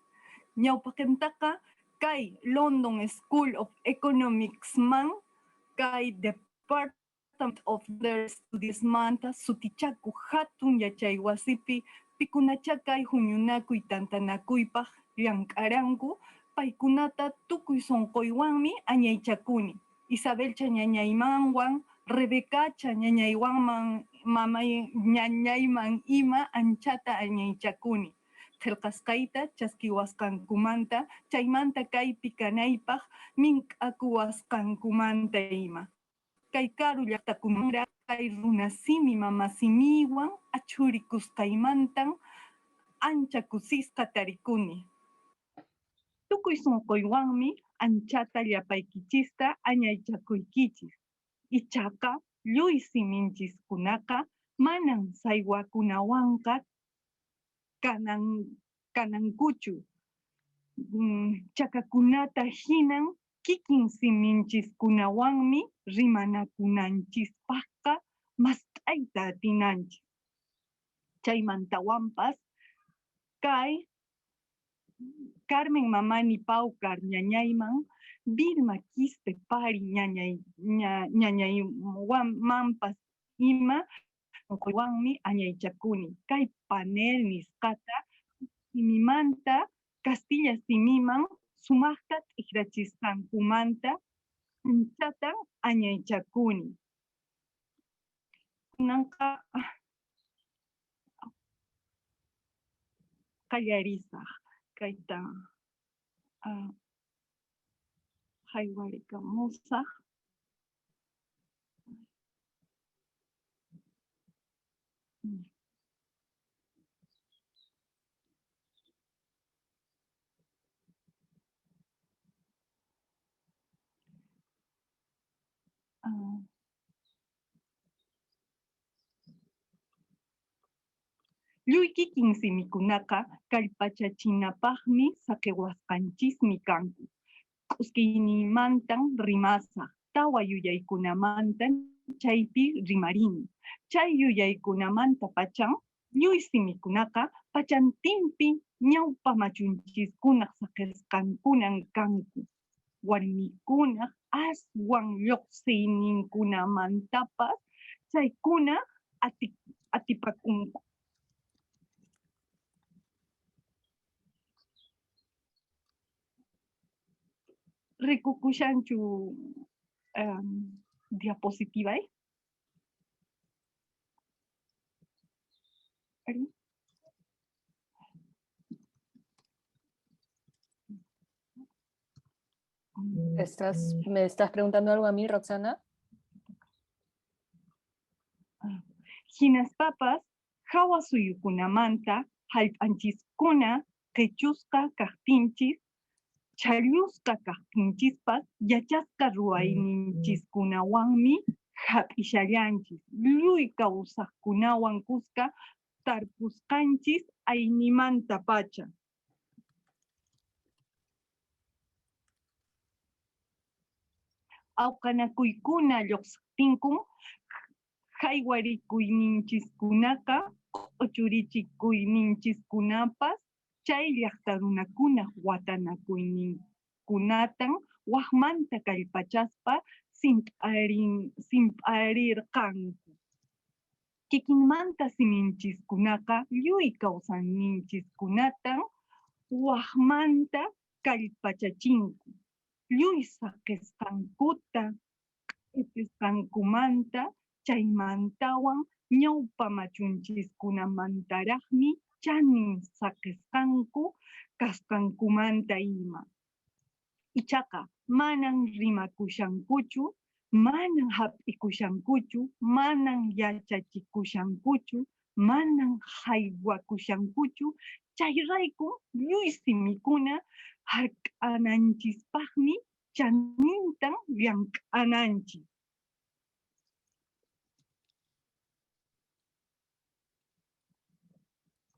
Ñawpaqantaqa kay London School of Economics man kay Department of Their Studies manta sutichaku hatun yachay wasipi pikunacha kay huñunakuy tantanakuypaq llank'aranku paykunata tukuy sunquywanmi añaychakuni. Isabelcha ñañaymanwan, Rebecacha ñañaywanman mamay ñañayman ima anchata añaychakuni. Qillqasqayta chaskiwasqankumanta chaymanta kaypi kanaypaq mink'akuwasqankumanta ima. Kay karu llaqtakunamura kay runasimi mamasimiwan achurikusqaymantan ancha kusisqa tarikuni. Tukuy sunquywanmi anchata llapaykichista añaychakuykichis. Ichaqa lluy siminchiskunaqa manan saywakunawanqa kanankuchu. Chakakunata hinan kikin siminchiskunawanmi rimanakunanchispaqqa masqayta atinanchis. Chaymantawanpas kay Carmen Mamani Paucar ñañayman Vilma Quispe pari ñañaymanpas ima sunquywanmi añaychakuni. Kay panel nisqata simimanta Castilla simiman sumaqta t'ikhrachisqankumanta anchata añaychakuni. Kunanqa qallarisaq kayta haywaricamusaq. Lluy kikin simikunaqa kallpachachinapaqmi saqiwasqanchismi kanku. Q'uskiynimantan rimasaq, tawa yuyaykunamantan chaypi rimarini. Chay yuyaykunamanta pachan lluy simikunaqa pachantinpi ñawpa machunchiskuna saqisqankunan kanku. Warmikunaq aswan lluqsiyninkunamantapas chaykuna atipakunku. Rikukushanchu diapositivay. ¿Me estás preguntando algo a mí, Roxana? Hinaspapas hawasuyukunamanta hallp'anchiskuna qhichusqa kaqtinchis challusqa kaqtinchispas yachasqa ruwayninchiskunawanmi hap'ishallanchis. Lluy kawsaqkunawan kusqa tarpusqanchis aynimanta pacha. Awqanakuykuna lluqsaqtinkum haywarikuyninchiskunaqa q'uchurichikuyninchiskunapas chay llaqta runakunaq watanakuyninkunatan waqmanta kallpachaspa simp'arirqanku. Kikinmanta siminchiskunaqa lluy kawsayninchiskunatan waqmanta kallpachachinku. Lluy saqisqankuta q'ipisqankumanta chaymantawan ñawpa machunchiskunamantaraqmi chanin saqisqanku kasqankumanta ima. Ichaqa manan rimakushankuchu, manan hap'ikushankuchu, manan yachachikushankuchu, manan haywakushankuchu, chayrayku lluy simikuna hark'ananchispaqmi chanintan llank'ananchis.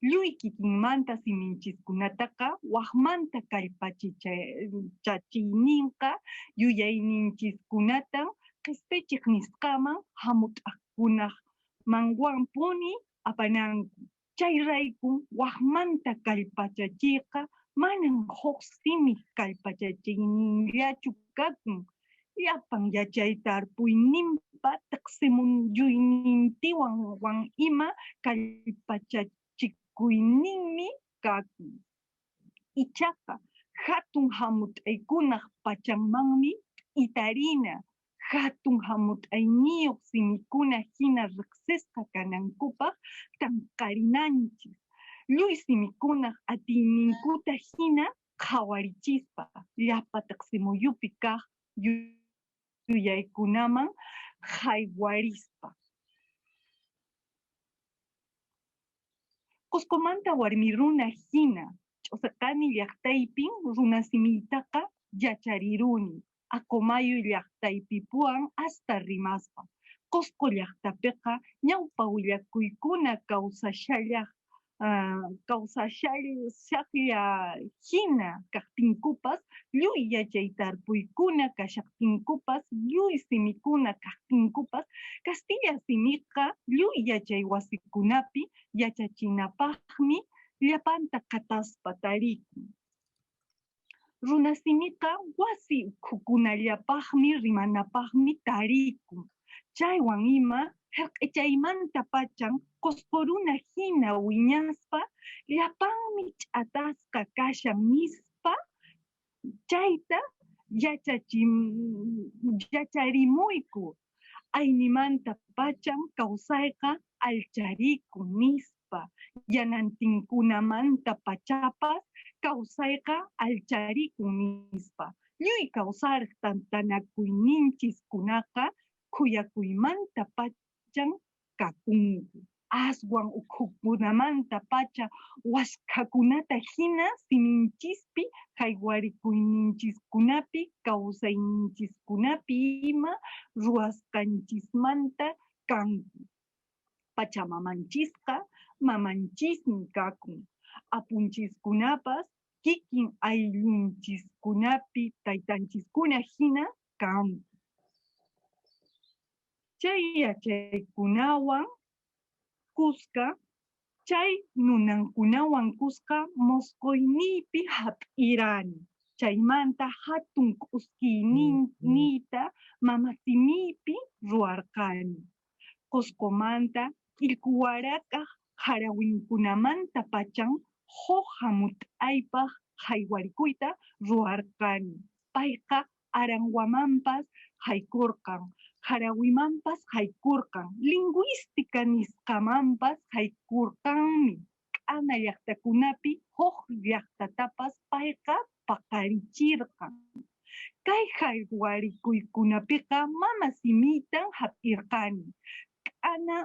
Lluy kikinmanta siminchiskunataqa waqmanta kallpachiyninqa yuyayninchiskunatan q'ispichiq nisqaman hamut'aqkunaq manwanpuni apananku. Chayrayku waqmanta kallpachachiyqa manan huk simi kallpachachiyninllachu kakun. Llapan yachaytarpuyninpa taqsimuyuynintiwan ima kallpachachikuyninmi kakun. Ichaqa hatun hamut'aykunaq pachanmanmi itarina, hatun hamut'ayniyuq simikuna hina riqsisqa kanankupaq tanqarinanchis. Lluy simikunaq atiyninkuta hina qhawarichispa, llapa taqsimuyupi kaq yuyaykunaman haywarispa. Cuscomanta warmi runa hina ch'usaqani llaqtaypin runasimiytaqa yachariruni. Acomayu llaqtaypipuwan hasta rimaspa. Cusco llaqtapiqa ñawpa willakuykuna kawsashallaq hina kaqtinkupas, lluy yachaytarpuykuna kashaqtinkupas, lluy simikuna kaqtinkupas, Castilla simiqa lluy yachay wasikunapi yachachinapaqmi llapanta qataspa tarikun. Runasimiqa wasi ukhukunallapaqmi rimanapaqmi tarikun. Chaywan ima haq'ichaymanta pachan Cusco runa hina wiñaspa llapanmi ch'atasqa kashan nispa chayta yacharimuyku. Aynimanta pachan kawsayqa alcharikun nispa. Yanantinkunamanta pachapas kawsayqa alcharikun nispa. Lluy kawsariq tantanakuyninchiskunaqa kuyakuymanta pachan kakunku. Aswan ukhukunamanta pacha waskhakunata hina siminchispi haywarikuyninchiskunapi kawsayninchiskunapi ima ruwasqanchismanta kanku. Pachamanchisqa mamanchismi kakun. Apunchiskunapas kikin ayllunchiskunapi taytanchiskuna hina kanku. Chay yachaykunawan Cusca, chay nunankunawan Cusca mosqoyniypi hap'irani. Chaymanta hatun k'uskiyniyta mamasimiypi ruwarqani. Cuscomanta illkuwarakaq harawinkunamanta pachan huk hamut'aypaq haywarikuyta ruwarqani. Payqa Aranguamampas haykurqan, Harawimanpas haykurqan, lingüística nisqamanpas haykurqanmi. K'ana llaqtakunapi huk llaqtatapas payqa paqarichirqan. Kay haywarikuykunapiqa mama simiytan hap'irqani. K'ana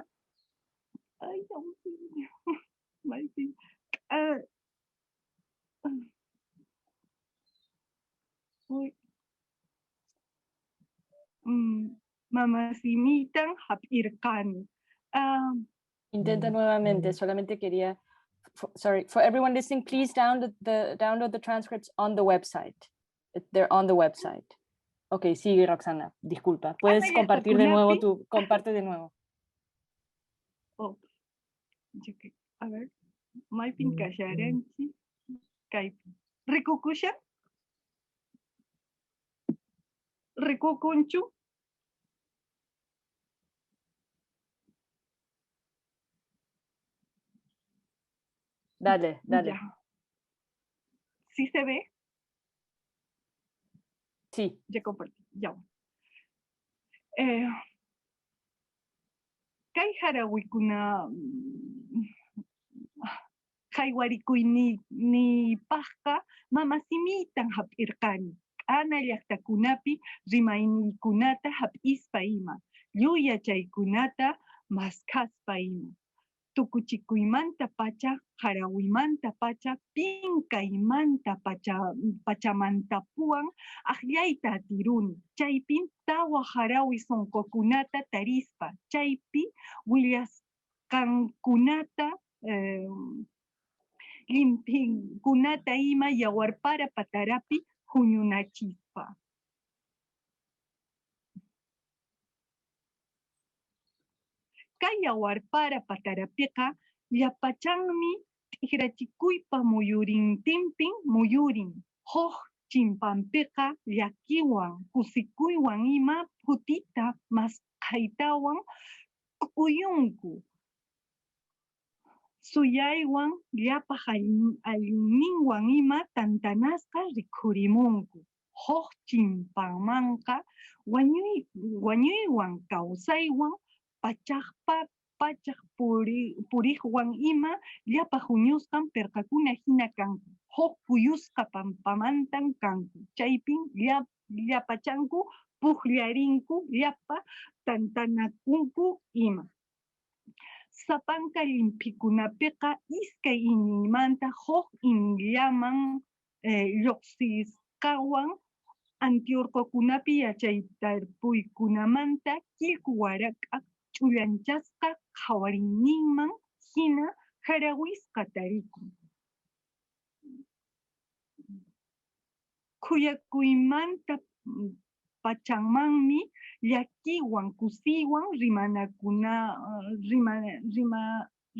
mama simitan hap'irqani. Intenta nuevamente, solamente quería, sorry, for everyone listening, please download the transcripts on the website. They're on the website. Ok, sigue Roxana, disculpa. Puedes compartir de nuevo comparte de nuevo. Oh, a ver, Maipin kasharanchi, kaypi. Rikukusha? Rikukunchu? Dale. Ya. ¿Sí se ve? Sí. Ya compartí, ya. Kay harawikuna haywarikuyni paqqa mamasimitan hap'irqani. K'ana llaqtakunapi rimayniykunata hap'ispa ima. Lluy yachaykunata maskaspa ima. tukuchikuymanta pacha, harawimanta pacha, pinkaymanta pachamantapuan aqllayta atiruni. Chaypin tawa harawi sonqokunata tarispa, chaypi willasqankunata limpinkunata ima yawarpara patarapi huñunachispa. Kay yawarpara patarapiqa llapachanmi t'ikrachikuypa muyurintinpin muyurin. Huk chimpanpiqa llakiwan, kusikuywan ima putita maskhaytawan kuyunku. Suyaywan llapa allinninwan ima tantanasqa rikhurimunku. Huk chimpanmanqa wañuywan kawsaywan pachaq puriqwan ima llapa huñusqan pirqakuna hina kanku. Huk kuyusqa pampamantan kanku. Chaypin llapachanku pukllarinku llapa tantanakunku ima. Sapanka limpikunapiqa iskay inimanta huk inillaman lluqsisqawan antiurqukunapi yachaytarpuykunamanta qullqu warak'a ch'ullanchasqa qhawarinninman hina harawisqa tarikun. Khuyakuymanta pachanmanmi llakiwan kusiywan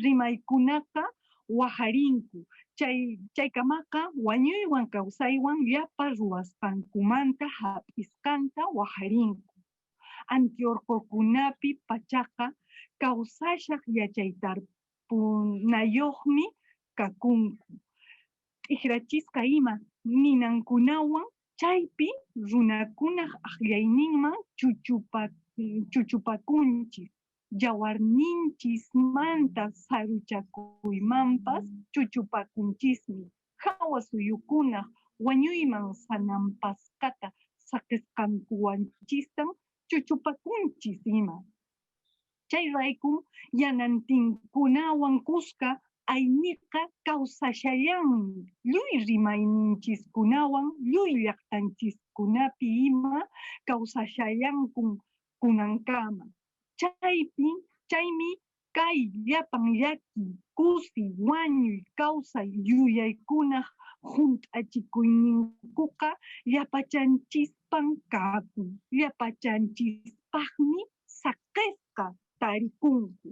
rimaykunaqa waharinku. Chaykamaqa wañuywan kawsaywan llapa ruwasqankumanta hap'isqanta waharinku. Antiurqukunapi pachaqa kawsashaq yachaytarpunayuqmi kakunku. T'ikrachisqa ima ninankunawan chaypi runakunaq aqllayninman chuchupakunchis. Yawarninchismanta saruchakuymanpas chuchupakunchismi. Hawa suyukunaq wañuyman sanampasqata saqisqankuwanchistan chuchupakunchis ima. Chay raykum yanantinkunawan kusqa ayniqa kawsashallanmi. Lluy rimayninchiskunawan, lluy llaqtanchiskunapi ima kawsashallankun kunankama. Chaymi kay llapan llaki, kusi, wañuy, kawsay, yuyaykunaq hunt'achikuyninkuqa llapachanchispan kakun. Llapachanchispaqmi saqisqa tarikunku.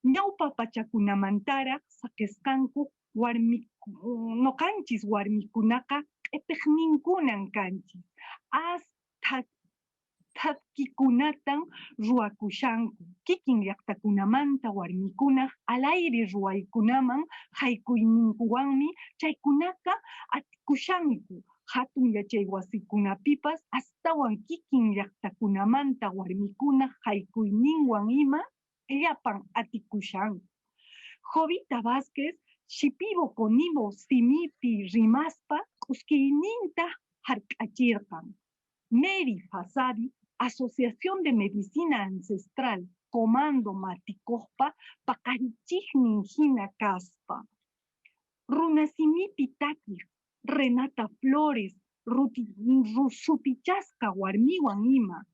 Ñawpa pachakunamantaraq saqisqanku noqanchis warmikunaqa q'ipiqninkunan kanchis. Thakikunatan ruwakushanku. Kikin llaqtakunamanta warmikunaq al aire ruwaykunaman haykuyninkuwanmi chaykunaqa atikushanku. Hatun yachay wasikunapipas astawan kikin llaqtakunamanta warmikunaq haykuyninwan ima llapan atikushanku. Jovita Vázquez shipibo konibo simipi rimaspa k'uskiyninta hark'achirqan. Mary Fasadi, Asociación de Medicina Ancestral, Comando Matikuqpa paqarichiqnin hina kaspa. Runasimipi takiq, Renata Flores, sutichasqa warmiwan ima.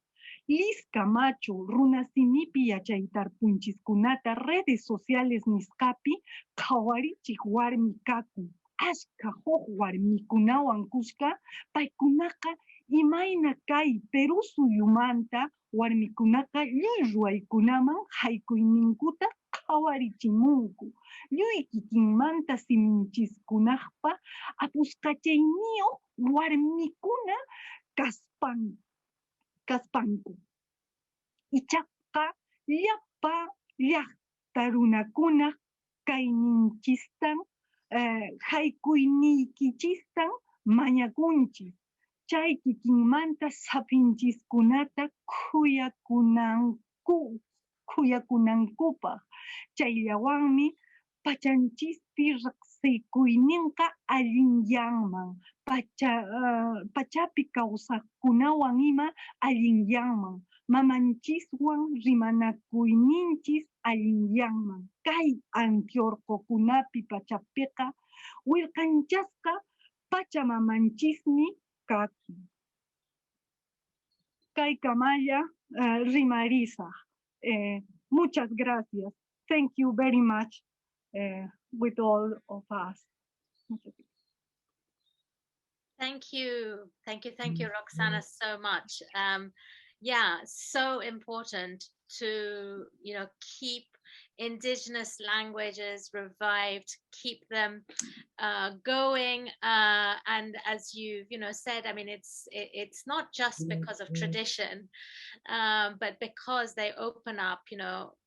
Liz Camacho, runasimipi yachaytarpunchiskunata redes sociales nisqapi qhawarichiq warmi kaku. Ashka huk warmikunawan kushka, paykunaqa imayna kay Perú suyumanta warmikunaqa lluy ruwaykunaman haykuyninkuta qhawarichimunku. Lluy kikinmanta siminchiskunaqpa apusqachayniyuq warmikuna kaspanku. Ichaqa llapa llaqta runakunaq kayninchistan haykuyniykichistan mañakunchis. Chay kikinmanta sapinchiskunata khuyakunankupaq. Chayllawanmi pachanchispi riqsikuyninqa allinyanman. pachapi kawsaq kunawan ima allinyanman, mamanchiswan rimanakuyninchis allinyanman. Kay antiorcokunapi pachapiqa willkanchasqa pachamanchismi kaki. Kay kamaya rimarisa. Muchas gracias. Thank you very much with all of us. Thank you, Roxana, so much. Yeah, so important to keep indigenous languages revived, keep them going, and as you said, I mean, it's not just because of tradition, but because they open up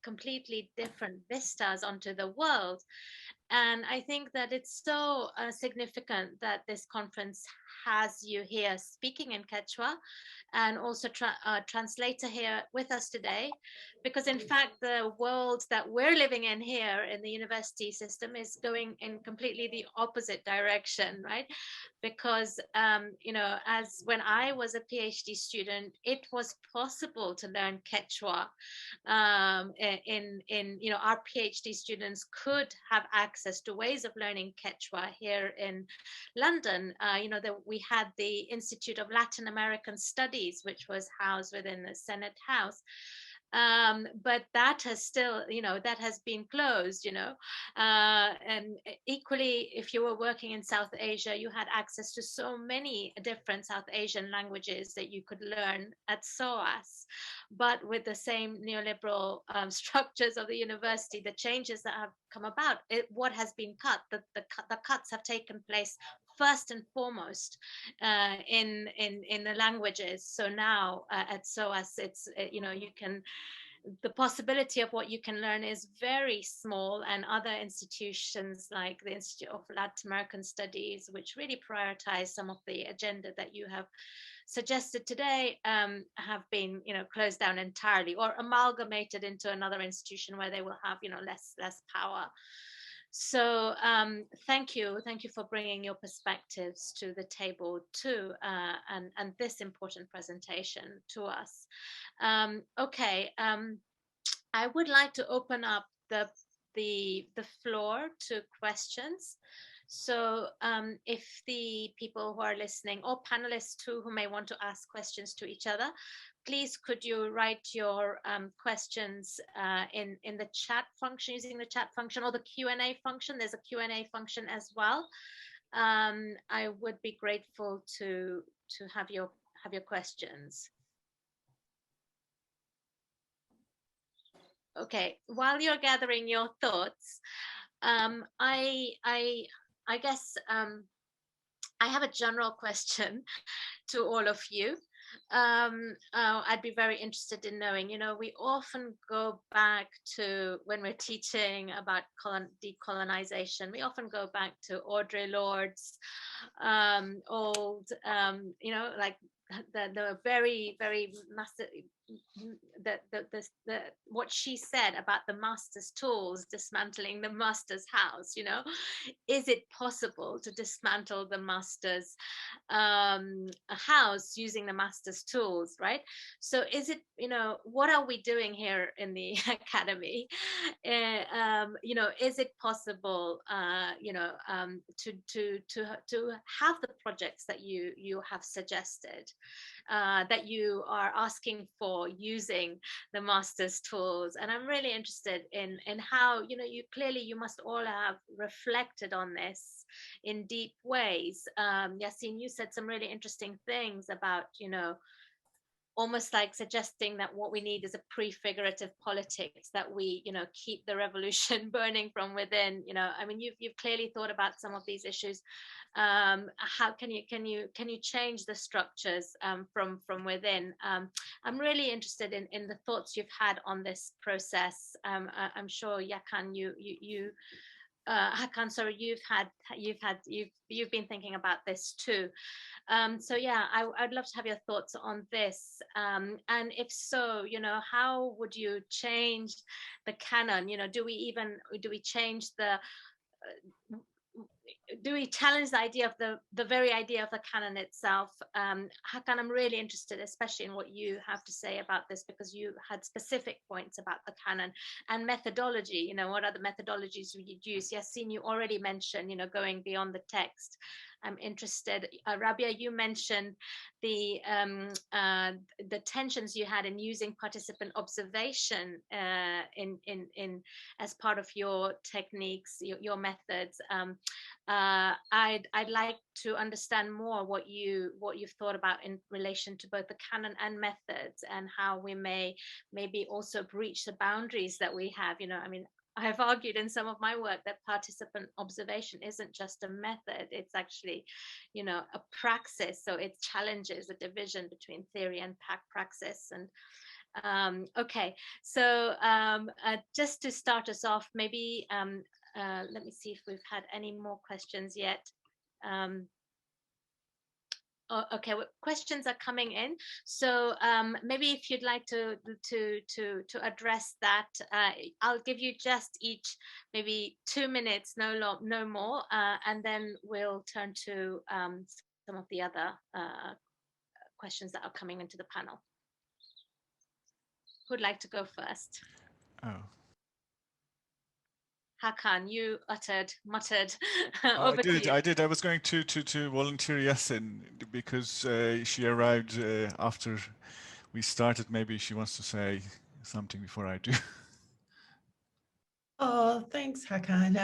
completely different vistas onto the world. And I think that it's so significant that this conference has you here speaking in Quechua, and also translator here with us today, because in fact the world that we're living in here in the university system is going in completely the opposite direction, right? Because as when I was a PhD student, it was possible to learn Quechua. Our PhD students could have access to ways of learning Quechua here in London. We had the Institute of Latin American Studies, which was housed within the Senate House. But that has still, that has been closed, and equally, if you were working in South Asia, you had access to so many different South Asian languages that you could learn at SOAS. But with the same neoliberal structures of the university, the changes that have come about, what has been cut, the cuts have taken place first and foremost in the languages. So now at SOAS, it's the possibility of what you can learn is very small, and other institutions like the Institute of Latin American Studies, which really prioritize some of the agenda that you have suggested today, have been closed down entirely or amalgamated into another institution where they will have less power. So thank you for bringing your perspectives to the table too, and this important presentation to us. Okay, I would like to open up the floor to questions. So if the people who are listening, or panelists too, who may want to ask questions to each other, please could you write your questions in the chat function, using the chat function or the Q&A function. There's a Q&A function as well. I would be grateful to have your questions. Okay, while you're gathering your thoughts, I guess I have a general question to all of you. I'd be very interested in knowing, we often go back to, when we're teaching about decolonization, we often go back to Audre Lorde's old, like the very, very massive, what she said about the master's tools dismantling the master's house. Is it possible to dismantle the master's house using the master's tools, right? So is it, what are we doing here in the academy? Is it possible to have the projects that you have suggested, that you are asking for using the master's tools? And I'm really interested in how, you must all have reflected on this in deep ways. Yassin, you said some really interesting things about, almost like suggesting that what we need is a prefigurative politics, that we, keep the revolution burning from within. I mean, you've clearly thought about some of these issues. How can you change the structures from within? I'm really interested in the thoughts you've had on this process. I'm sure Hakan, Hakan, sorry, you've been thinking about this too. So yeah, I'd love to have your thoughts on this. And if so, how would you change the canon? Do we change the do we challenge the idea of the very idea of the canon itself? Hakan, I'm really interested, especially in what you have to say about this, because you had specific points about the canon and methodology. You know, what are the methodologies we use? Yassin, you already mentioned, you know, going beyond the text. I'm interested. Rabbia, you mentioned the tensions you had in using participant observation in as part of your techniques, your methods. I'd like to understand more what you've thought about in relation to both the canon and methods, and how we may maybe also breach the boundaries that we have. You know, I mean, I've argued in some of my work that participant observation isn't just a method, it's actually, you know, a praxis. So it challenges the division between theory and praxis. And okay, so just to start us off, maybe let me see if we've had any more questions yet. Okay, well, questions are coming in, so maybe if you'd like to address that, I'll give you just each maybe 2 minutes, no more, and then we'll turn to some of the other questions that are coming into the panel. Who'd like to go first? Oh. Hakan, you muttered. Oh, Over to you. I did. I was going to volunteer Yassin because she arrived after we started. Maybe she wants to say something before I do. Oh, thanks, Hakan.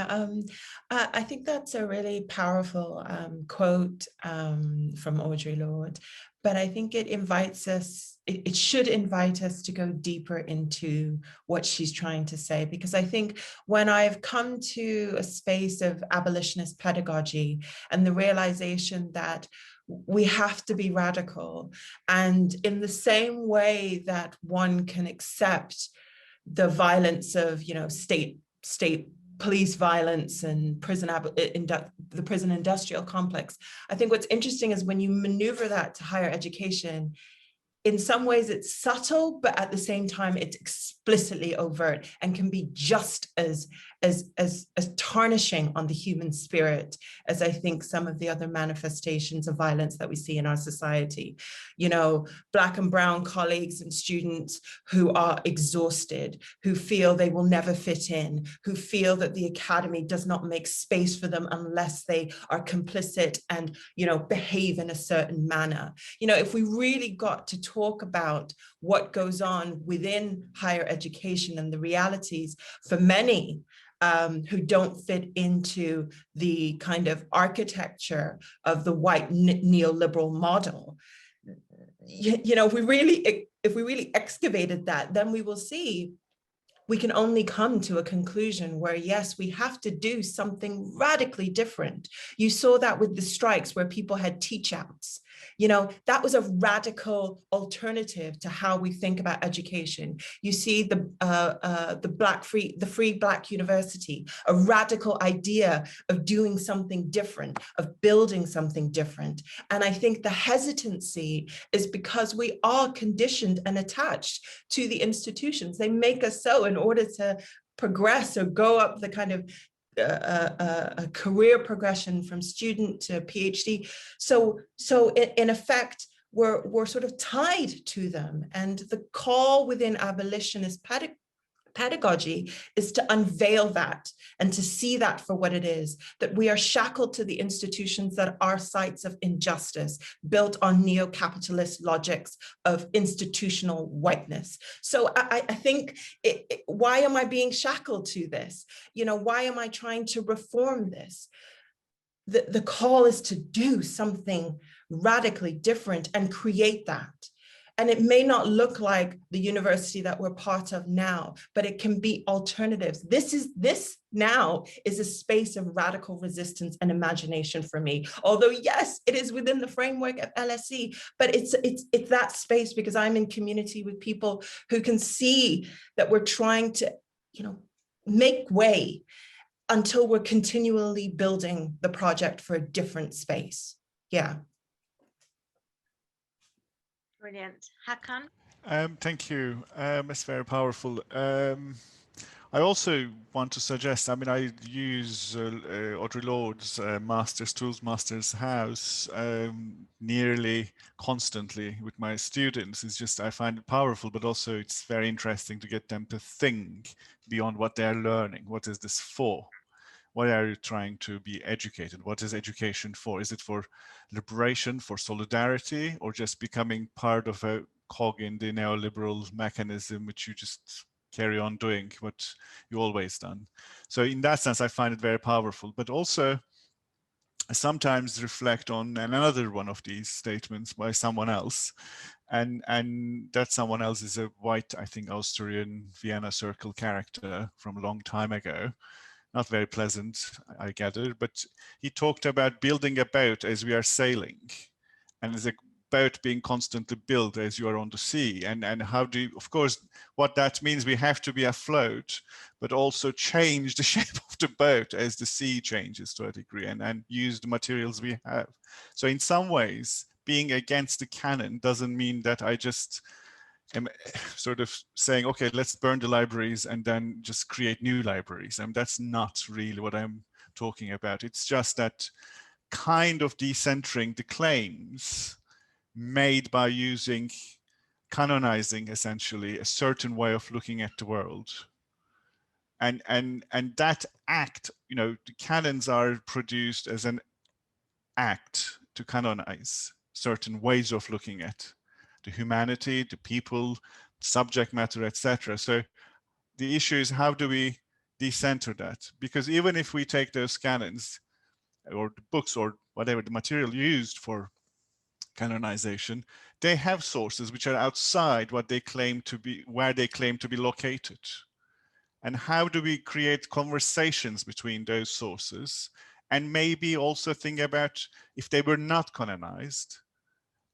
I think that's a really powerful quote from Audre Lorde, but I think it invites us, it should invite us to go deeper into what she's trying to say, because I think when I've come to a space of abolitionist pedagogy and the realization that we have to be radical, and in the same way that one can accept the violence of, you know, state police violence and the prison industrial complex. I think what's interesting is when you maneuver that to higher education, in some ways it's subtle, but at the same time it's explicitly overt and can be just as tarnishing on the human spirit as I think some of the other manifestations of violence that we see in our society. You know, Black and brown colleagues and students who are exhausted, who feel they will never fit in, who feel that the academy does not make space for them unless they are complicit and, you know, behave in a certain manner. You know, if we really got to talk about what goes on within higher education and the realities for many who don't fit into the kind of architecture of the white neoliberal model, you know, if we really excavated that, then we will see we can only come to a conclusion where, yes, we have to do something radically different. You saw that with the strikes where people had teach outs. You know, that was a radical alternative to how we think about education. You see the free Black university, a radical idea of doing something different, of building something different. And I think the hesitancy is because we are conditioned and attached to the institutions. They make us so in order to progress or go up the kind of a career progression from student to PhD. So in effect, we're sort of tied to them. And the call within abolitionist pedagogy is to unveil that and to see that for what it is, that we are shackled to the institutions that are sites of injustice, built on neo-capitalist logics of institutional whiteness. So I think, why am I being shackled to this? You know, why am I trying to reform this? The call is to do something radically different and create that. And it may not look like the university that we're part of now, but it can be alternatives. This now is a space of radical resistance and imagination for me. Although yes, it is within the framework of LSE, but it's that space because I'm in community with people who can see that we're trying to, you know, make way until we're continually building the project for a different space. Yeah. Brilliant. Hakan? Thank you. It's very powerful. I I also want to suggest, I mean, I use Audre Lorde's Tools Masters House nearly constantly with my students. It's just, I find it powerful, but also it's very interesting to get them to think beyond what they're learning. What is this for? Why are you trying to be educated? What is education for? Is it for liberation, for solidarity, or just becoming part of a cog in the neoliberal mechanism, which you just carry on doing what you always done? So in that sense, I find it very powerful, but also I sometimes reflect on another one of these statements by someone else. And that someone else is a white, I think, Austrian Vienna Circle character from a long time ago. Not very pleasant, I gather, but he talked about building a boat as we are sailing, and as a boat being constantly built as you are on the sea. And how do you, of course, what that means, we have to be afloat, but also change the shape of the boat as the sea changes to a degree, and use the materials we have. So in some ways, being against the canon doesn't mean that I just am sort of saying, okay, let's burn the libraries and then just create new libraries. I mean, that's not really what I'm talking about. It's just that kind of decentering the claims made by using, canonizing essentially a certain way of looking at the world. And that act, you know, the canons are produced as an act to canonize certain ways of looking at the humanity, the people, subject matter, etc. So the issue is, how do we decenter that? Because even if we take those canons or the books or whatever the material used for canonization, they have sources which are outside what they claim to be, where they claim to be located. And how do we create conversations between those sources? And maybe also think about, if they were not canonized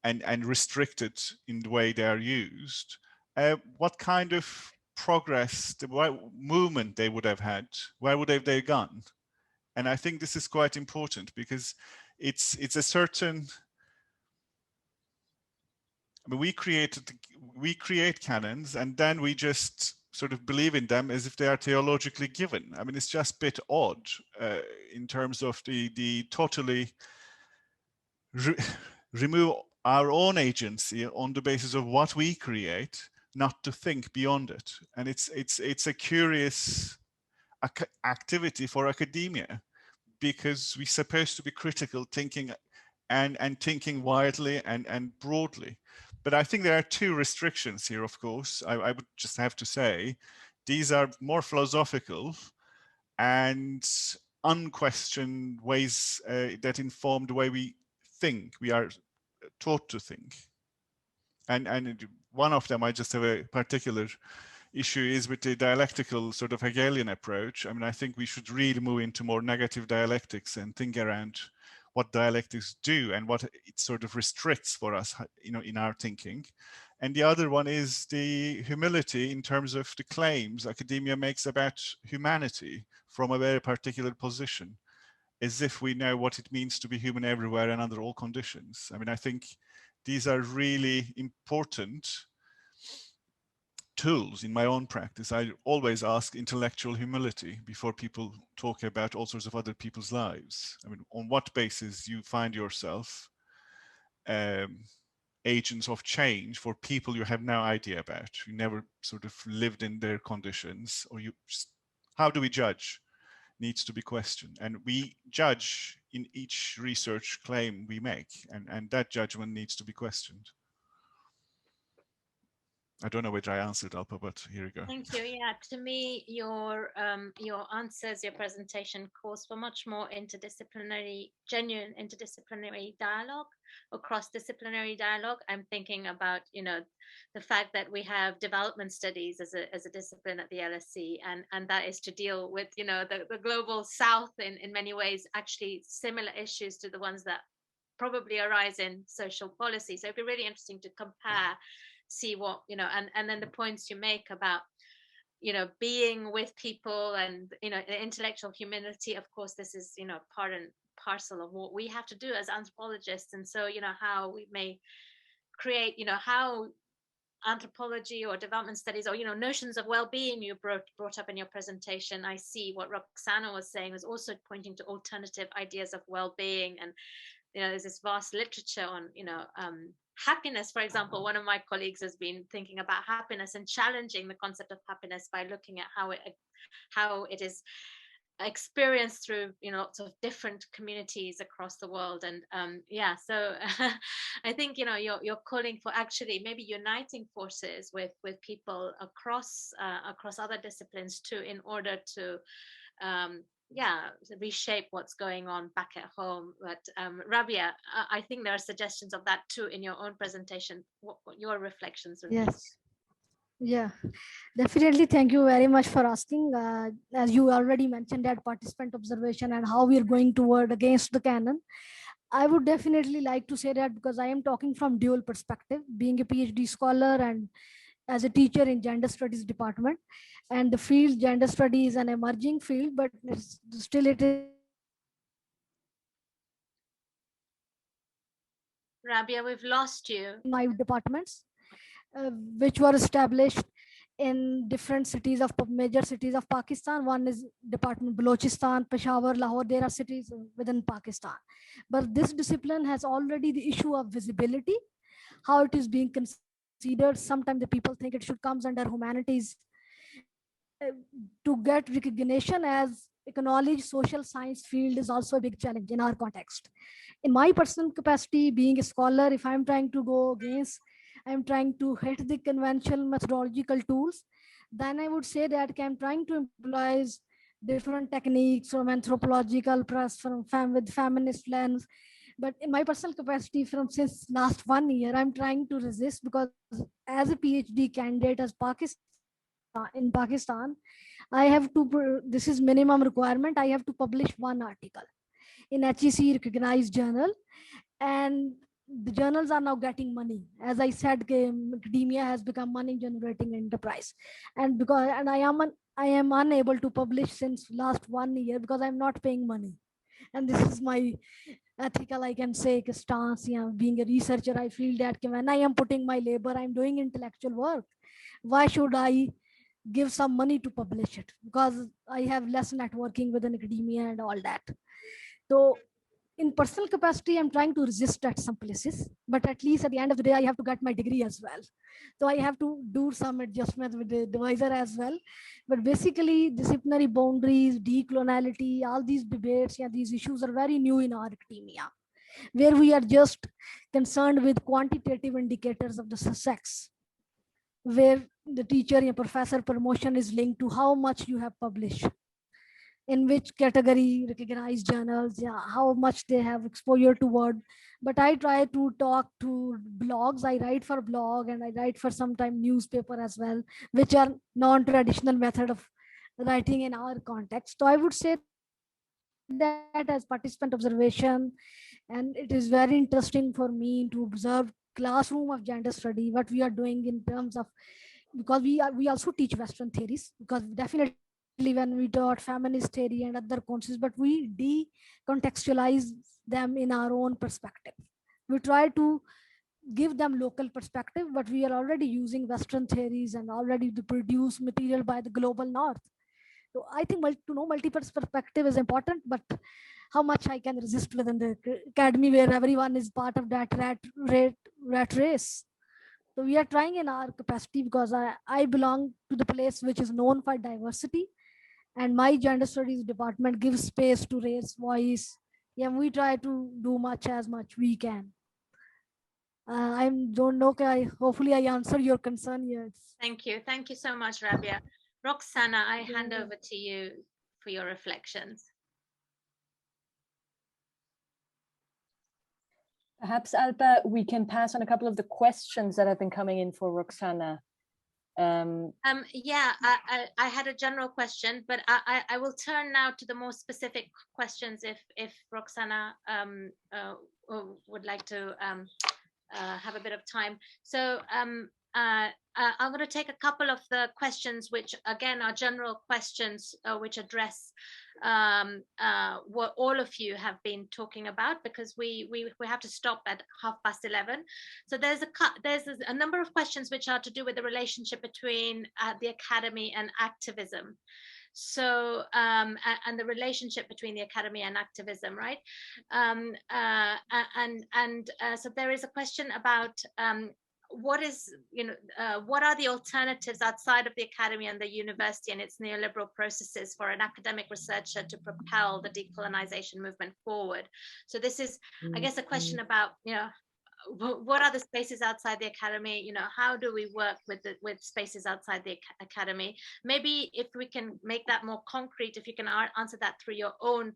and restricted in the way they are used, what kind of progress, what movement they would have had, where would have they gone? And I think this is quite important, because it's a certain, I mean, we create canons and then we just sort of believe in them as if they are theologically given. I mean, it's just a bit odd in terms of the totally remove our own agency on the basis of what we create, not to think beyond it. And it's a curious activity for academia, because we're supposed to be critical thinking and thinking widely and broadly. But I think there are two restrictions here, of course. I would just have to say, these are more philosophical and unquestioned ways that inform the way we think, we are taught to think. And one of them, I just have a particular issue, is with the dialectical sort of Hegelian approach. I mean, I think we should really move into more negative dialectics and think around what dialectics do and what it sort of restricts for us, you know, in our thinking. And the other one is the humility in terms of the claims academia makes about humanity from a very particular position, as if we know what it means to be human everywhere and under all conditions. I mean, I think these are really important tools in my own practice. I always ask intellectual humility before people talk about all sorts of other people's lives. I mean, on what basis you find yourself agents of change for people you have no idea about, you never sort of lived in their conditions, or you just, how do we judge? Needs to be questioned, and we judge in each research claim we make, and that judgment needs to be questioned. I don't know whether I answered, Alpa, but here you go. Thank you. Yeah, to me, your answers, your presentation calls for much more interdisciplinary, genuine interdisciplinary dialogue, or cross-disciplinary dialogue. I'm thinking about, you know, the fact that we have development studies as a discipline at the LSE, and that is to deal with, you know, the global South in many ways, actually similar issues to the ones that probably arise in social policy. So it'd be really interesting to compare, see what, you know, and then the points you make about, you know, being with people and, you know, the intellectual humility. Of course, this is, you know, part and parcel of what we have to do as anthropologists. And so, you know, how we may create, you know, how anthropology or development studies, or notions of well-being you brought up in your presentation. I see what Roxana was saying was also pointing to alternative ideas of well-being, and there's this vast literature on happiness. For example, one of my colleagues has been thinking about happiness and challenging the concept of happiness by looking at how it is experienced through lots of different communities across the world. And so I think you're calling for actually maybe uniting forces with people across other disciplines too, in order to reshape what's going on back at home. But Rabbia, I think there are suggestions of that too in your own presentation. What your reflections would be? Yes. Yeah, definitely. Thank you very much for asking. As you already mentioned that participant observation and how we are going toward against the canon, I would definitely like to say that, because I am talking from dual perspective, being a PhD scholar and as a teacher in gender studies department, and the field gender study is an emerging field, but still it is Rabbia, we've lost you. my departments, which were established in different cities of major cities of Pakistan. One is Department Balochistan, Peshawar, Lahore. There are cities within Pakistan. But this discipline has already the issue of visibility, how it is being considered. Sometimes the people think it should come under humanities to get recognition as acknowledged. Social science field is also a big challenge in our context. In my personal capacity, being a scholar, if I'm trying to go against, I'm trying to hit the conventional methodological tools, then I would say that I'm trying to employ different techniques from anthropological press, with feminist lens. But in my personal capacity, from since last 1 year, I'm trying to resist, because as a PhD candidate as in Pakistan, I have to, this is minimum requirement, I have to publish one article in HEC recognized journal, and the journals are now getting money. As I said, academia has become money generating enterprise, and I am unable to publish since last 1 year because I'm not paying money. And this is my ethical, I can say, stance. Being a researcher, I feel that when I am putting my labor, I'm doing intellectual work, why should I give some money to publish it? Because I have less networking within academia and all that. So in personal capacity, I'm trying to resist at some places, but at least at the end of the day, I have to get my degree as well. So I have to do some adjustments with the divisor as well. But basically, disciplinary boundaries, decoloniality, all these debates, these issues are very new in our academia, where we are just concerned with quantitative indicators of the sex, where the teacher and professor promotion is linked to how much you have published, in which category, recognized journals, how much they have exposure toward. But I try to talk to blogs. I write for blog and I write for sometime newspaper as well, which are non-traditional method of writing in our context. So I would say that as participant observation, and it is very interesting for me to observe classroom of gender study, what we are doing in terms of, because we also teach Western theories, because definitely when we taught feminist theory and other concepts, but we decontextualize them in our own perspective. We try to give them local perspective, but we are already using Western theories and already to produce material by the global North. So I think to know multiple perspective is important, but how much I can resist within the academy where everyone is part of that rat race. So we are trying in our capacity, because I belong to the place which is known for diversity, and my gender studies department gives space to raise voice. We try to do much we can. I don't know. Hopefully, I answer your concern. Yes. Thank you so much, Rabbia. Roxana, I hand over to you for your reflections. Perhaps, Alpa, we can pass on a couple of the questions that have been coming in for Roxana. I had a general question, but I will turn now to the more specific questions if Roxana would like to have a bit of time. So I'm going to take a couple of the questions, which again are general questions, which address what all of you have been talking about, because we have to stop at 11:30. So there's a number of questions which are to do with the relationship between the academy and activism. So and the relationship between the academy and activism, right? So there is a question about what are the alternatives outside of the academy and the university and its neoliberal processes for an academic researcher to propel the decolonization movement forward? So this is, I guess, a question about, what are the spaces outside the academy? How do we work with spaces outside the academy? Maybe if we can make that more concrete, if you can answer that through your own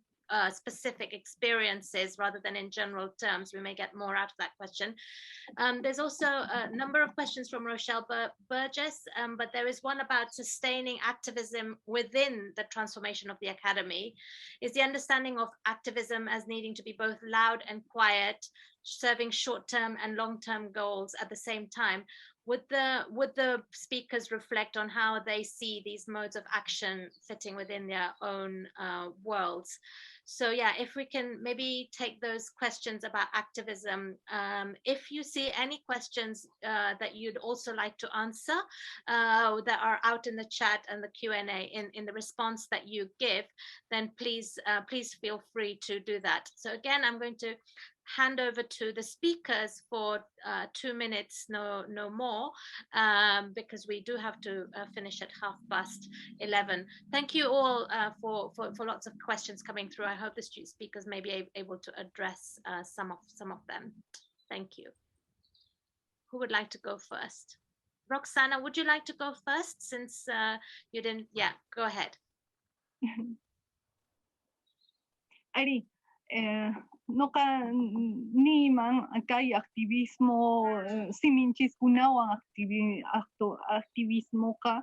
specific experiences rather than in general terms, we may get more out of that question. There's also a number of questions from Rochelle Burgess, but there is one about sustaining activism within the transformation of the academy. Is the understanding of activism as needing to be both loud and quiet, serving short-term and long-term goals at the same time? Would the speakers reflect on how they see these modes of action fitting within their own worlds? So yeah, if we can maybe take those questions about activism. If you see any questions that you'd also like to answer that are out in the chat and the Q&A in the response that you give, then please feel free to do that. So again, I'm going to hand over to the speakers for 2 minutes, no more, because we do have to finish at 11:30. Thank you all for lots of questions coming through. I hope the speakers may be able to address some of them. Thank you. Who would like to go first? Roxana, would you like to go first, since you didn't? Yeah, go ahead. Ari, noka niman kay aktivismo siminchis kunawan aktivismo ka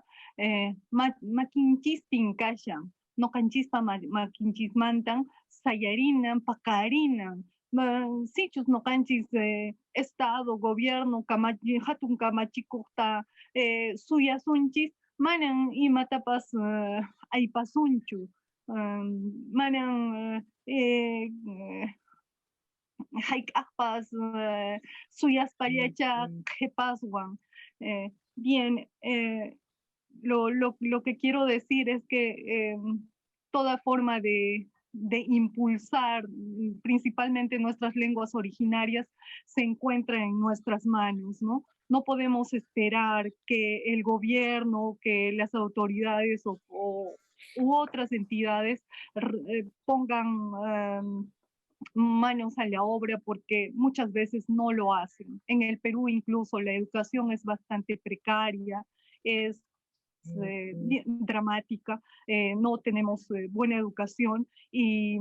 makinchistin kashan nokanchispa makinchismantan sayarinan pakarinan sichus nokanchis estado gobierno hatun kamachikuqta suyasunchis manan imatapas aypasunchu manan hayk'aqpas suyaspallacha qhipaswan. Bien, lo que quiero decir es que toda forma de impulsar principalmente nuestras lenguas originarias se encuentra en nuestras manos, ¿no? No podemos esperar que el gobierno, que las autoridades u otras entidades pongan manos a la obra, porque muchas veces no lo hacen. En el Perú incluso la educación es bastante precaria, es dramática, no tenemos buena educación y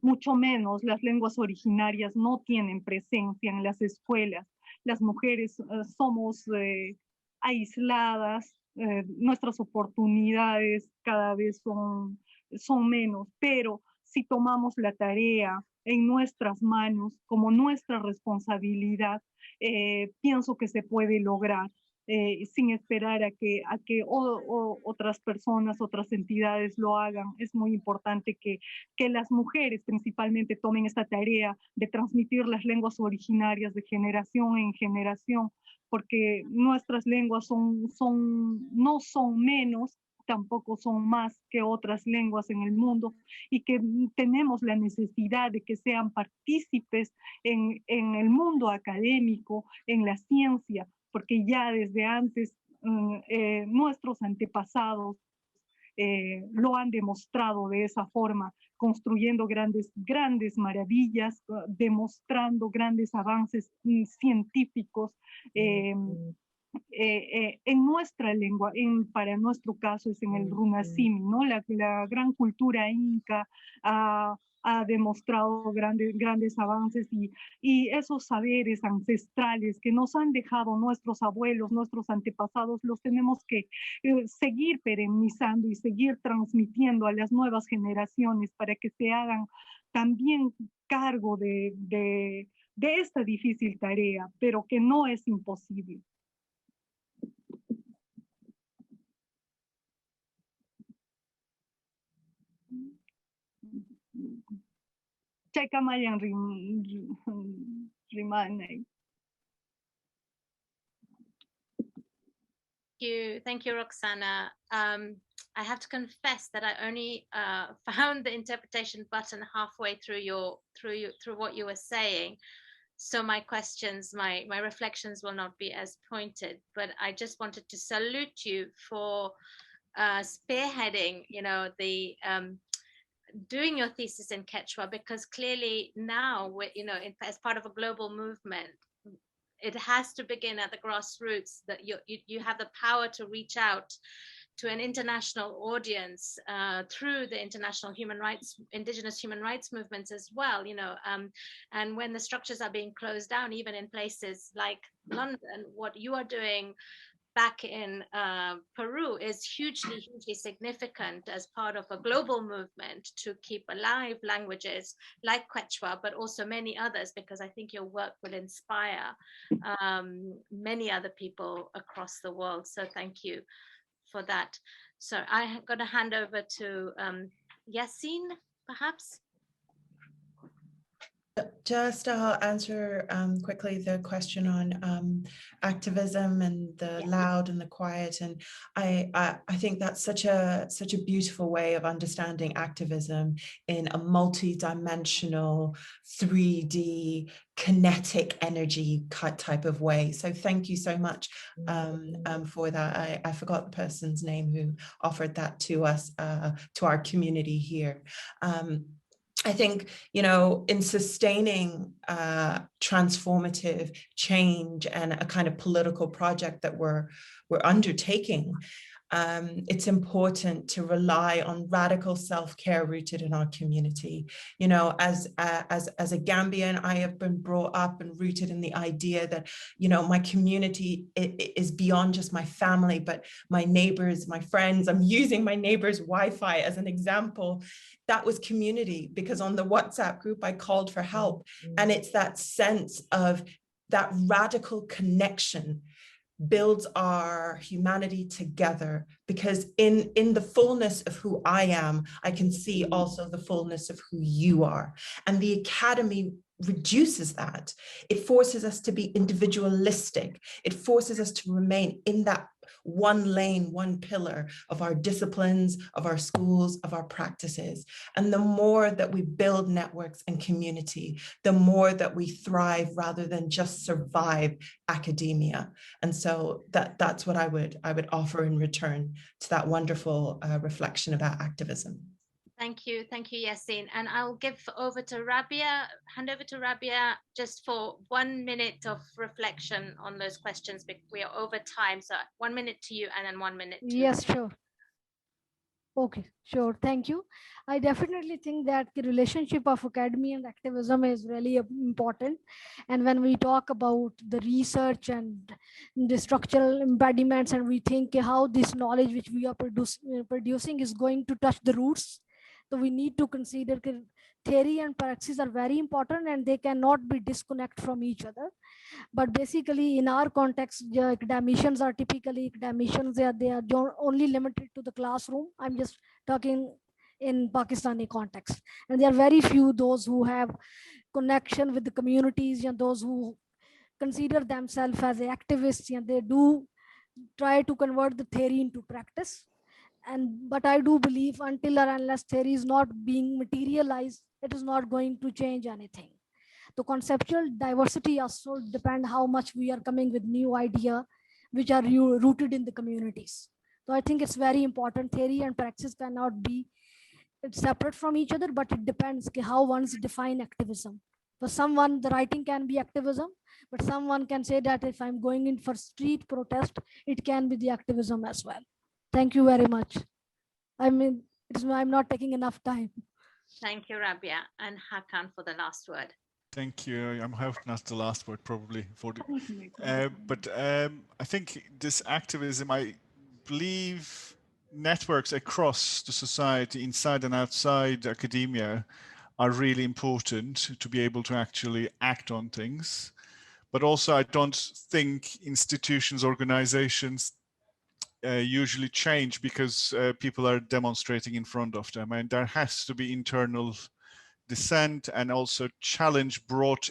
mucho menos las lenguas originarias no tienen presencia en las escuelas. Las mujeres somos aisladas, nuestras oportunidades cada vez son menos, pero si tomamos la tarea en nuestras manos como nuestra responsabilidad, pienso que se puede lograr. Sin esperar a que otras personas, otras entidades lo hagan. Es muy importante que las mujeres principalmente tomen esta tarea de transmitir las lenguas originarias de generación en generación, porque nuestras lenguas no son menos, tampoco son más que otras lenguas en el mundo, y que tenemos la necesidad de que sean partícipes en el mundo académico, en la ciencia, porque ya desde antes nuestros antepasados lo han demostrado de esa forma, construyendo grandes maravillas, demostrando grandes avances científicos en nuestra lengua, para nuestro caso es en el runasimi, ¿no? La gran cultura inca ha demostrado grandes avances y esos saberes ancestrales que nos han dejado nuestros abuelos, nuestros antepasados, los tenemos que seguir perennizando y seguir transmitiendo a las nuevas generaciones para que se hagan también cargo de esta difícil tarea, pero que no es imposible. Cheka mayang rimane. Thank you, Roxana. I have to confess that I only found the interpretation button halfway through what you were saying. So my questions, my reflections will not be as pointed, but I just wanted to salute you for spearheading, the doing your thesis in Quechua, because clearly now, as part of a global movement, it has to begin at the grassroots, that you have the power to reach out to an international audience through the international indigenous human rights movements as well, and when the structures are being closed down, even in places like London, what you are doing back in Peru is hugely significant as part of a global movement to keep alive languages like Quechua, but also many others, because I think your work will inspire many other people across the world. So thank you for that. So I'm going to hand over to Yassin, perhaps. Just answer quickly the question on activism and the loud and the quiet, and I think that's such a beautiful way of understanding activism in a multi-dimensional 3D kinetic energy type of way. So thank you so much for that. I forgot the person's name who offered that to us, to our community here. I think, in sustaining transformative change and a kind of political project that we're undertaking, it's important to rely on radical self-care rooted in our community. As a Gambian, I have been brought up and rooted in the idea that, my community is beyond just my family, but my neighbors, my friends. I'm using my neighbor's Wi-Fi as an example. That was community, because on the WhatsApp group, I called for help. And it's that sense of that radical connection builds our humanity together, because in the fullness of who I am, I can see also the fullness of who you are. And the academy reduces that. It forces us to be individualistic. It forces us to remain in that one lane, one pillar of our disciplines, of our schools, of our practices. And the more that we build networks and community, the more that we thrive rather than just survive academia. And so that's what I would offer in return to that wonderful reflection about activism. Thank you, Yassin. And I'll hand over to Rabbia just for 1 minute of reflection on those questions, because we are over time. So 1 minute to you and then 1 minute to Yes, sure. Okay, sure. Thank you. I definitely think that the relationship of academy and activism is really important. And when we talk about the research and the structural embediments, and we think how this knowledge which we are producing is going to touch the roots, so we need to consider theory and praxis are very important, and they cannot be disconnected from each other. But basically, in our context, the academicians are typically academicians. They are only limited to the classroom. I'm just talking in Pakistani context, and there are very few those who have connection with the communities, and those who consider themselves as activists, and they do try to convert the theory into practice. But I do believe until or unless theory is not being materialized, it is not going to change anything. The conceptual diversity also depend how much we are coming with new idea which are rooted in the communities. So I think it's very important. Theory and praxis cannot be separate from each other, but it depends how one's define activism. For someone, the writing can be activism, but someone can say that if I'm going in for street protest, it can be the activism as well. Thank you very much. I'm not taking enough time. Thank you, Rabbia, and Hakan for the last word. Thank you. I'm hoping that's the last word, probably. But I think this activism, I believe networks across the society, inside and outside academia, are really important to be able to actually act on things. But also, I don't think institutions, organizations usually change because people are demonstrating in front of them, and there has to be internal dissent and also challenge brought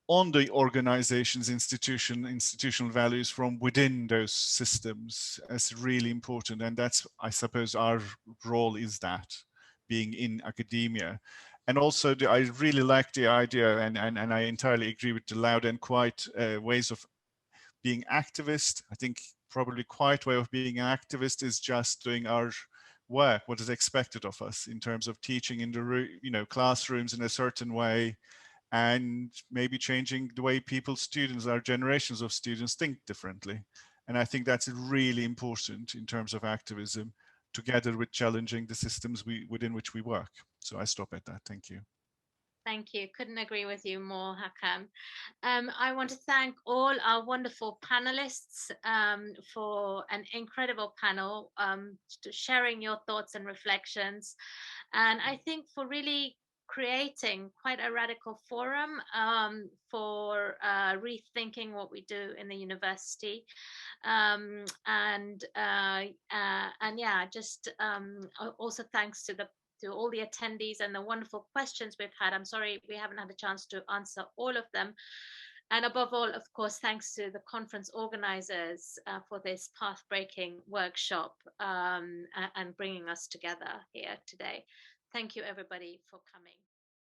on the organization's institutional values from within those systems as really important. And that's, I suppose, our role is that, being in academia. And also, I really like the idea, and I entirely agree with the loud and quiet ways of being activist. I think probably quiet way of being an activist is just doing our work, what is expected of us in terms of teaching in the classrooms in a certain way, and maybe changing the way people, students, our generations of students think differently. And I think that's really important in terms of activism, together with challenging the systems within which we work. So I stop at that. Thank you. Thank you. Couldn't agree with you more, Hakan. I want to thank all our wonderful panelists for an incredible panel, sharing your thoughts and reflections. And I think for really creating quite a radical forum for rethinking what we do in the university. And yeah, just also thanks to all the attendees and the wonderful questions we've had. I'm sorry we haven't had a chance to answer all of them. And above all, of course, thanks to the conference organizers for this path-breaking workshop and bringing us together here today. Thank you, everybody, for coming.